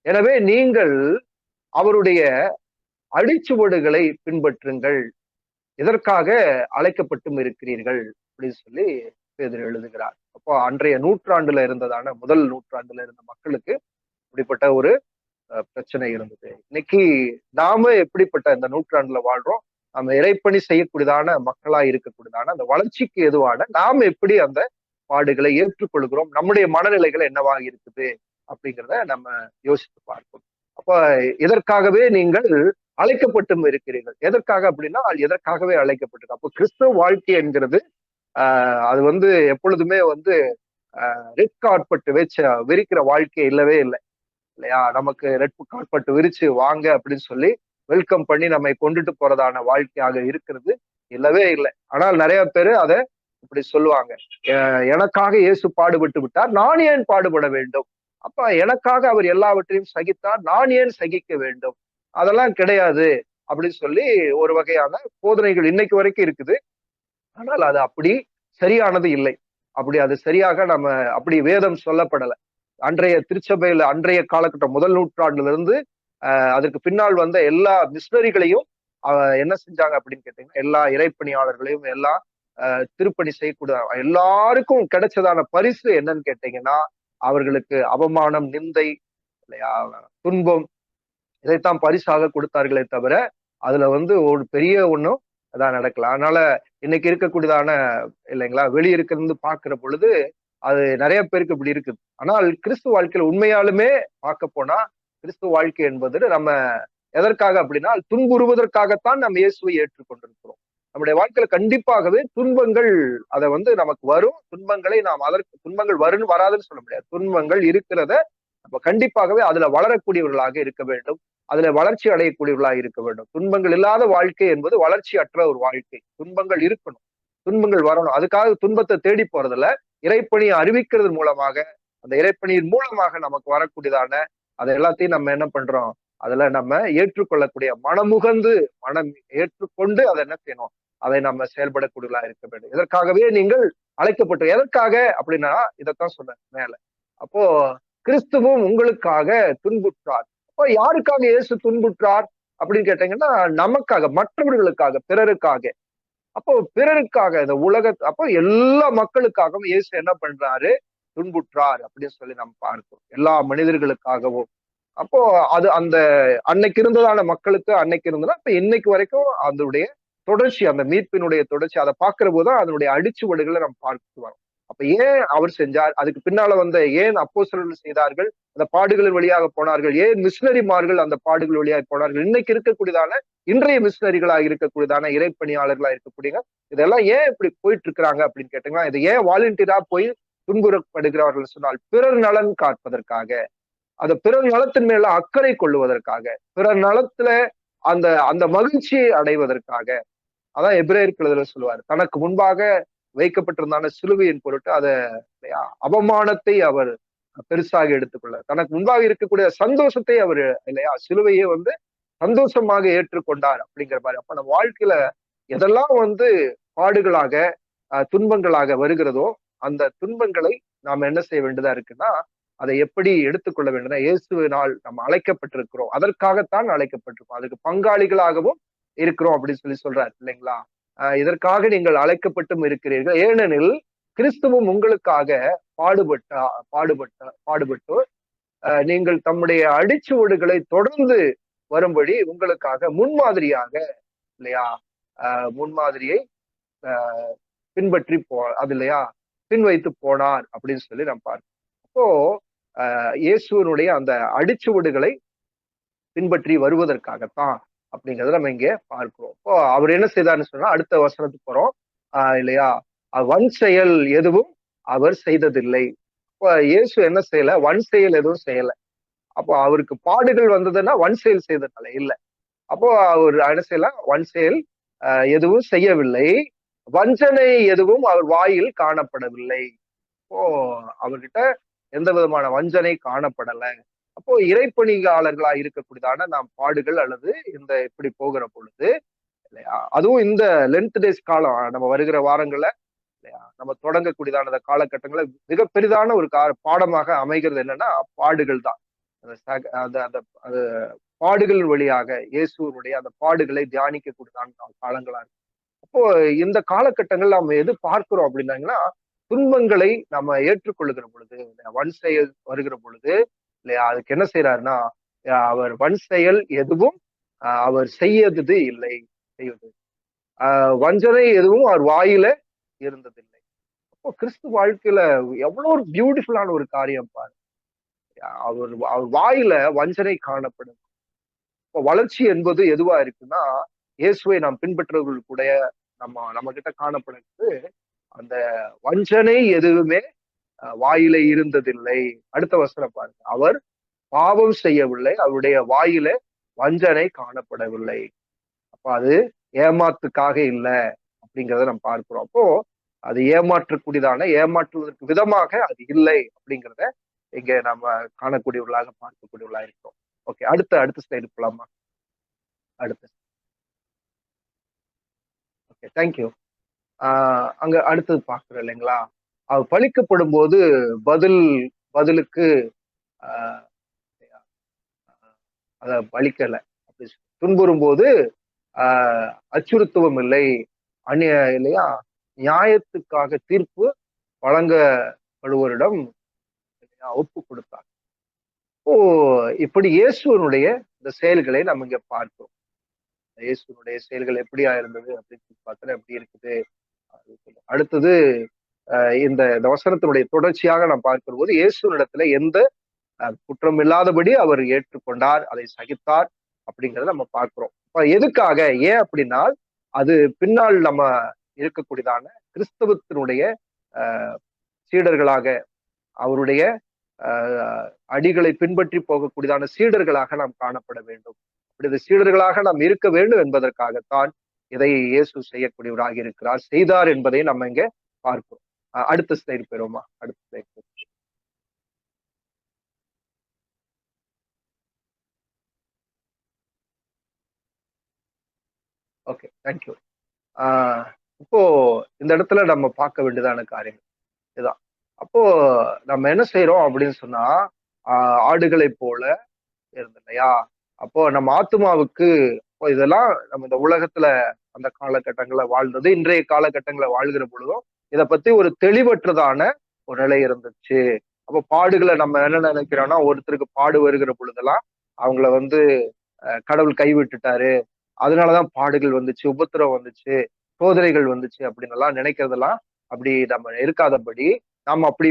எனவே நீங்கள் அவருடைய அடிச்சுவடுகளை பின்பற்றுங்கள், இதற்காக அழைக்கப்பட்டும் இருக்கிறீர்கள் அப்படின்னு சொல்லி பேதுரு எழுதுகிறார். அப்போ அன்றைய நூற்றாண்டுல இருந்ததான முதல் நூற்றாண்டுல இருந்த மக்களுக்கு இப்படிப்பட்ட ஒரு பிரச்சனை இருந்தது. இன்னைக்கு நாம எப்படிப்பட்ட இந்த நூற்றாண்டுல வாழ்றோம்? நம்ம இறைப்பணி செய்யக்கூடியதான மக்களா இருக்கக்கூடியதான அந்த வளர்ச்சிக்கு எதுவான நாம எப்படி அந்த பாடுகளை ஏற்றுக்கொள்கிறோம், நம்முடைய மனநிலைகள் என்னவாக இருக்குது அப்படிங்கிறத நம்ம யோசித்து பார்ப்போம். அப்ப இதற்காகவே நீங்கள் அழைக்கப்பட்டும் இருக்கிறீர்கள். எதற்காக அப்படின்னா எதற்காகவே அழைக்கப்பட்டிருக்கு. அப்போ கிறிஸ்தவ வாழ்க்கை என்கிறது அது வந்து எப்பொழுதுமே வந்து ரெட் கார்பெட் வச்சு விரிக்கிற வாழ்க்கை இல்லவே இல்லை இல்லையா? நமக்கு ரெட் கார்பெட் விரிச்சு வாங்க அப்படின்னு சொல்லி வெல்கம் பண்ணி நம்மை கொண்டுட்டு போறதான வாழ்க்கையாக இருக்கிறது இல்லவே இல்லை. ஆனால் நிறைய பேரு அதை இப்படி சொல்லுவாங்க, எனக்காக இயேசு பாடுபட்டு விட்டார், நான் ஏன் பாடுபட வேண்டும்? அப்ப எனக்காக அவர் எல்லாவற்றையும் சகித்தார், நான் ஏன் சகிக்க வேண்டும்? அதெல்லாம் கிடையாது அப்படின்னு சொல்லி ஒரு வகையான போதனைகள் இன்னைக்கு வரைக்கும் இருக்குது. ஆனால் அது அப்படி சரியானது இல்லை. அப்படி அது சரியாக நம்ம அப்படி வேதம் சொல்லப்படலை. அன்றைய திருச்சபையில அன்றைய காலகட்டம் முதல் நூற்றாண்டுல இருந்து அதற்கு பின்னால் வந்த எல்லா மிஷனரிகளையும் என்ன செஞ்சாங்க அப்படின்னு கேட்டீங்கன்னா, எல்லா இறைப்பணியாளர்களையும் எல்லா திருப்பணி செய்யக்கூடிய எல்லாருக்கும் கிடைச்சதான பரிசு என்னன்னு கேட்டீங்கன்னா, அவர்களுக்கு அவமானம், நிந்தை இல்லையா, துன்பம், இதைத்தான் பரிசாக கொடுத்தார்களே தவிர அதுல வந்து ஒரு பெரிய ஒண்ணும் அதான் நடக்கலாம். அதனால இன்னைக்கு இருக்கக்கூடியதான இல்லைங்களா, வெளியிருக்கிறது பாக்குற பொழுது அது நிறைய பேருக்கு இப்படி இருக்குது. ஆனால் கிறிஸ்துவ வாழ்க்கையில உண்மையாலுமே பார்க்க போனா கிறிஸ்துவ வாழ்க்கை என்பது நம்ம எதற்காக அப்படின்னா துன்புறுவதற்காகத்தான் நம்ம இயேசுவை ஏற்றுக்கொண்டிருக்கிறோம். நம்முடைய வாழ்க்கையில கண்டிப்பாகவே துன்பங்கள் அதை வந்து நமக்கு வரும். துன்பங்களை நாம் அதற்கு துன்பங்கள் வரும்னு வராதுன்னு சொல்ல முடியாது. துன்பங்கள் இருக்கிறத நம்ம கண்டிப்பாகவே அதுல வளரக்கூடியவர்களாக இருக்க வேண்டும், அதுல வளர்ச்சி அடையக்கூடியவர்களாக இருக்க வேண்டும். துன்பங்கள் இல்லாத வாழ்க்கை என்பது வளர்ச்சி அற்ற ஒரு வாழ்க்கை. துன்பங்கள் இருக்கணும், துன்பங்கள் வரணும். அதுக்காக துன்பத்தை தேடி போறதுல இறைப்பணியை அறிவிக்கிறது மூலமாக, அந்த இறைப்பணியின் மூலமாக நமக்கு வரக்கூடியதான அதை எல்லாத்தையும் நம்ம என்ன பண்றோம், அதுல நம்ம ஏற்றுக்கொள்ளக்கூடிய மனமுகந்து மனம் ஏற்றுக்கொண்டு அதை என்ன செய்யணும், அதை நம்ம செயல்படக்கூடியவர்களா இருக்க வேண்டும். இதற்காகவே நீங்கள் அழைக்கப்பட்ட எதற்காக அப்படின்னா இதைத்தான் சொன்னேன் மேல. அப்போ கிறிஸ்துவும் உங்களுக்காக துன்புற்றார். அப்போ யாருக்காக இயேசு துன்புற்றார் அப்படின்னு கேட்டீங்கன்னா, நமக்காக, மற்றவர்களுக்காக, பிறருக்காக. அப்போ பிறருக்காக, இந்த அப்போ எல்லா மக்களுக்காகவும் இயேசு என்ன பண்றாரு, துன்புற்றார் அப்படின்னு சொல்லி நம்ம பார்க்கிறோம். எல்லா மனிதர்களுக்காகவும். அப்போ அது அந்த அன்னைக்கு இருந்ததான மக்களுக்கு அன்னைக்கு இருந்ததுன்னா இப்ப இன்னைக்கு வரைக்கும் அதனுடைய தொடர்ச்சி, அந்த மீட்பினுடைய தொடர்ச்சி, அதை பார்க்கிற போதுதான் அதனுடைய அடிச்சுவடுகளை நம்ம பார்த்து வரோம். அப்ப ஏன் அவர் செஞ்சார், அதுக்கு பின்னால வந்த ஏன் அப்போஸ்தலர்கள் செய்தார்கள், அந்த பாடுகளின் வழியாக போனார்கள், ஏன் மிஷினரிமார்கள் அந்த பாடுகள் வழியாக போனார்கள், இன்னைக்கு இருக்கக்கூடியதான இன்றைய மிஷினரிகளாக இருக்கக்கூடியதான இறைப்பணியாளர்களா இருக்கக்கூடிய இதெல்லாம் ஏன் இப்படி போயிட்டு இருக்கிறாங்க அப்படின்னு கேட்டீங்கன்னா, இதை ஏன் வாலண்டியரா போய் துன்புறப்படுகிறார்கள் சொன்னால் பிறர் நலன் காப்பதற்காக, அந்த பிறர் நலத்தின் மேல அக்கறை கொள்ளுவதற்காக, பிறர் நலத்துல அந்த அந்த மகிழ்ச்சியை அடைவதற்காக. அதான் எபிரேயர்கள் சொல்லுவார், தனக்கு முன்பாக வைக்கப்பட்டிருந்தான சிலுவையின் பொருட்டு அதை அவமானத்தை அவர் பெருசாக எடுத்துக்கொள்ள, தனக்கு முன்பாக இருக்கக்கூடிய சந்தோஷத்தை அவர் இல்லையா சிலுவையை வந்து சந்தோஷமாக ஏற்றுக்கொண்டார் அப்படிங்கிற மாதிரி. அப்ப நம்ம வாழ்க்கையில எதெல்லாம் வந்து பாடுகளாக துன்பங்களாக வருகிறதோ அந்த துன்பங்களை நாம் என்ன செய்ய வேண்டியதா இருக்குன்னா, அதை எப்படி எடுத்துக்கொள்ள வேண்டும்னா, இயேசுவினால் நம்ம அழைக்கப்பட்டிருக்கிறோம், அதற்காகத்தான் அழைக்கப்பட்டிருக்கோம், அதுக்கு பங்காளிகளாகவும் இருக்கிறோம் அப்படின்னு சொல்லி சொல்றாரு இல்லைங்களா. இதற்காக நீங்கள் அழைக்கப்பட்டும் இருக்கிறீர்கள், ஏனெனில் கிறிஸ்துவும் உங்களுக்காக பாடுபட்டு நீங்கள் தம்முடைய அடிச்சுவடுகளை தொடர்ந்து வரும்படி உங்களுக்காக முன்மாதிரியாக, இல்லையா, முன்மாதிரியை பின்பற்றி அது இல்லையா, பின் வைத்து போனார் அப்படின்னு சொல்லி நம்ம பார்க்கிறோம். அப்போ இயேசுவனுடைய அந்த அடிச்சுவடுகளை பின்பற்றி வருவதற்காகத்தான் அப்படிங்கறத நம்ம இங்க பார்க்கிறோம். இப்போ அவர் என்ன செய்தார்னு சொன்னா, அடுத்த வசனத்துக்கு போறோம். இல்லையா, வன் செயல் எதுவும் அவர் செய்ததில்லை. இப்போ இயேசு என்ன செய்யல, வன் செயல் எதுவும் செய்யல. அப்போ அவருக்கு பாடுகள் வந்ததுன்னா வன் செயல் செய்ததால இல்ல. அப்போ அவர் என்ன செய்யலாம், வன் செயல் எதுவும் செய்யவில்லை, வஞ்சனை எதுவும் அவர் வாயில் காணப்படவில்லை. அப்போ அவர்கிட்ட எந்த விதமான வஞ்சனை காணப்படல. அப்போ இறைப்பணியாளர்களா இருக்கக்கூடியதான நாம் பாடுகள் அல்லது இந்த இப்படி போகிற பொழுது, இல்லையா, அதுவும் இந்த லென்த் டேஸ் காலம் நம்ம வருகிற வாரங்கள்ல, இல்லையா, நம்ம தொடங்கக்கூடியதான அந்த காலகட்டங்களை மிக பெரிதான ஒரு பாடமாக அமைகிறது என்னன்னா பாடுகள் தான். அந்த அந்த அந்த பாடுகள் வழியாக இயேசுனுடைய அந்த பாடுகளை தியானிக்கக்கூடியதான காலங்களா இருக்கு. அப்போ இந்த காலகட்டங்கள் நம்ம எது பார்க்கிறோம் அப்படின்னாங்கன்னா, துன்பங்களை நம்ம ஏற்றுக்கொள்ளுகிற பொழுது, வன் செயல் வருகிற பொழுது, இல்லையா, அதுக்கு என்ன செய்யறாருன்னா, அவர் வன் செயல் எதுவும் அவர் செய்யறது இல்லை, செய்வது வஞ்சனை எதுவும் அவர் வாயில இருந்ததில்லை. அப்போ கிறிஸ்து வாழ்க்கையில எவ்வளவு ஒரு பியூட்டிஃபுல்லான ஒரு காரியம் பாரு. அவர் அவர் வாயில வஞ்சனை காணப்படும். இப்போ வளர்ச்சி என்பது எதுவா இருக்குன்னா, இயேசுவை நாம் பின்பற்றுவர்களுடைய நம்ம கிட்ட காணப்படுறது அந்த வஞ்சனை எதுவுமே வாயில இருந்ததில்லை. அடுத்த வசனம் பாருங்க, அவர் பாவம் செய்யவில்லை, அவருடைய வாயில வஞ்சனை காணப்படவில்லை. அப்ப அது ஏமாத்துக்காக இல்லை அப்படிங்கிறத நம்ம பார்க்கிறோம். அப்போ அது ஏமாற்றக்கூடியதான, ஏமாற்றுவதற்கு விதமாக அது இல்லை அப்படிங்கிறத இங்க நம்ம காணக்கூடியவர்களாக பார்க்கக்கூடியவர்களாக இருக்கிறோம். ஓகே, அடுத்த ஸ்லைடு போலாமா? அடுத்து. Okay, thank you. அங்க அடுத்தது பாக்குறோம் இல்லைங்களா, அவர் பழிக்கப்படும் போது பதிலுக்கு அத பழிக்கல. அப்படி துன்புறும் போது அச்சுறுத்தவும் இல்லை, இல்லையா, நியாயத்துக்காக தீர்ப்பு வழங்கப்படுவரிடம் ஒப்பு கொடுத்தார். ஓ, இப்படி இயேசுவனுடைய இந்த செயல்களை நம்ம இங்க பார்க்கிறோம். இயேசுனுடைய செயல்கள் எப்படியா இருந்தது அப்படின்னு பார்த்தா எப்படி இருக்குது. அடுத்தது இந்த வசனத்தினுடைய தொடர்ச்சியாக நாம் பார்க்கிற போது இயேசுனிடத்துல எந்த குற்றம் இல்லாதபடி அவர் ஏற்றுக்கொண்டார், அதை சகித்தார் அப்படிங்கிறத நம்ம பார்க்கிறோம். எதுக்காக, ஏன் அப்படின்னா, அது பின்னால் நம்ம இருக்கக்கூடியதான கிறிஸ்தவத்தினுடைய சீடர்களாக, அவருடைய அடிகளை பின்பற்றி போகக்கூடியதான சீடர்களாக நாம் காணப்பட வேண்டும். அப்படி சீடர்களாக நாம் இருக்க வேண்டும் என்பதற்காகத்தான் இதை இயேசு செய்யக்கூடியவராக இருக்கிறார், செய்தார் என்பதை நம்ம இங்க பார்க்கிறோம். அடுத்த ஸ்லைடு பெறுவோமா? அடுத்த ஸ்லைடு. Okay, thank you. இப்போ இந்த இடத்துல நம்ம பார்க்க வேண்டியதான காரியம் இதுதான். அப்போ நம்ம என்ன செய்யறோம் அப்படின்னு சொன்னா, ஆடுகளை போல இருந்தது இல்லையா, அப்போ நம்ம ஆத்மாவுக்கு இதெல்லாம் நம்ம இந்த உலகத்துல அந்த காலகட்டங்களை வாழ்ந்தது, இன்றைய காலகட்டங்களை வாழ்கிற பொழுதும் இதை பத்தி ஒரு தெளிவற்றதான ஒரு நிலை இருந்துச்சு. அப்போ பாடுகளை நம்ம என்ன நினைக்கிறோம்னா, ஒருத்தருக்கு பாடு வருகிற பொழுதெல்லாம் அவங்கள கடவுள் கைவிட்டுட்டாரு, அதனாலதான் பாடுகள் வந்துச்சு, உபத்திரம் வந்துச்சு, சோதனைகள் வந்துச்சு அப்படின்னு எல்லாம் நினைக்கிறதெல்லாம் அப்படி நம்ம இருக்காதபடி, நம்ம அப்படி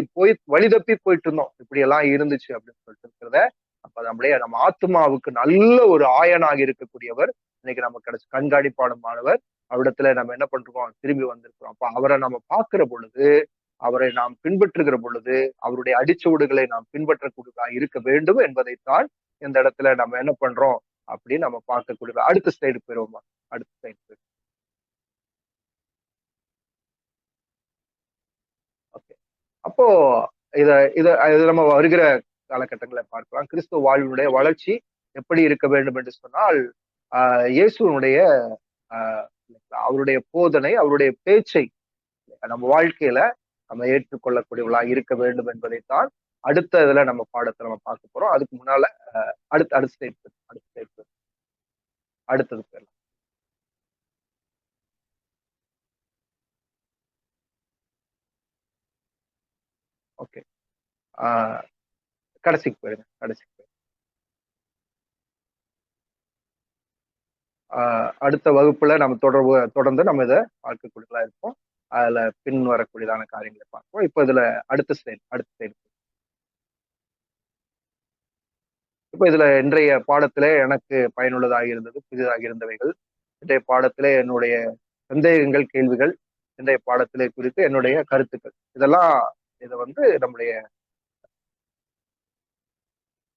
வழி தப்பி போயிட்டு இருந்தோம், இப்படி எல்லாம் இருந்துச்சு அப்படின்னு சொல்லிட்டு இருக்கிறத அப்ப நம்ம ஆத்மாவுக்கு நல்ல ஒரு ஆயனாக இருக்கக்கூடியவர் இன்னைக்கு நம்ம கிடைச்ச கண்காணிப்பாளமானவர், அவரிடத்துல நம்ம என்ன பண்றோம், திரும்பி வந்திருக்கிறோம். அப்ப அவரை நம்ம பார்க்கிற பொழுது, அவரை நாம் பின்பற்றுகிற பொழுது, அவருடைய அடிச்சுவடுகளை நாம் பின்பற்றக்கூடியதா இருக்க வேண்டும் என்பதைத்தான் இந்த இடத்துல நம்ம என்ன பண்றோம் அப்படின்னு நம்ம பார்க்கக்கூடிய. அடுத்த ஸ்லைடு போயிருவோமா? அடுத்த ஸ்லைடு போயிடும். ஓகே, அப்போ இத நம்ம வருகிற காலகட்டங்களை பார்க்கலாம். கிறிஸ்துவ வாழ்வினுடைய வளர்ச்சி எப்படி இருக்க வேண்டும் என்று சொன்னால், இயேசுனுடைய அவருடைய போதனை, அவருடைய பேச்சை நம்ம வாழ்க்கையில நம்ம ஏற்றுக்கொள்ளக்கூடியவளா இருக்க வேண்டும் என்பதைத்தான் அடுத்த இதுல நம்ம பாடத்தை நம்ம பார்க்க போறோம். அதுக்கு முன்னால அடுத்த ஸ்டேட் அடுத்தது பேர். ஓகே, கடைசிக்கு போயிருங்க. அடுத்த வகுப்புல நம்ம தொடர்ந்து நம்ம இதை பார்க்கக்கூடியதா இருப்போம். அதுல பின் வரக்கூடியதான காரியங்களை பார்ப்போம். இப்போ இதுல அடுத்த ஸ்லைடு. இப்போ இதுல இன்றைய பாடத்திலே எனக்கு பயனுள்ளதாக இருந்தது, புதிதாக இருந்தவைகள், இன்றைய பாடத்திலே என்னுடைய சந்தேகங்கள், கேள்விகள், இன்றைய பாடத்திலே குறித்து என்னுடைய கருத்துக்கள், இதெல்லாம் இதை வந்து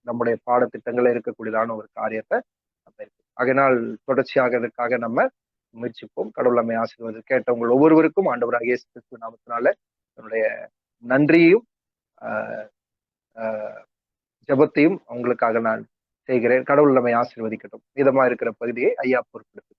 நம்முடைய பாடத்திட்டங்கள்ல இருக்கக்கூடியதான ஒரு காரியத்தை நம்ம இருக்கு. அதனால் தொடர்ச்சியாக இதற்காக நம்ம முயற்சிப்போம். கடவுள் நம்மை ஆசீர்வாதம். கேட்டவங்க ஒவ்வொருவருக்கும் ஆண்டவராகிய இயேசு கிறிஸ்து நாமத்தினால என்னுடைய நன்றியையும் ஜெபத்தையும் அவங்களுக்காக நான் செய்கிறேன். கடவுள் நம்மை ஆசீர்வதிக்கட்டும். மீதமா இருக்கிற பகுதியை ஐயா பொறுப்பெடுத்து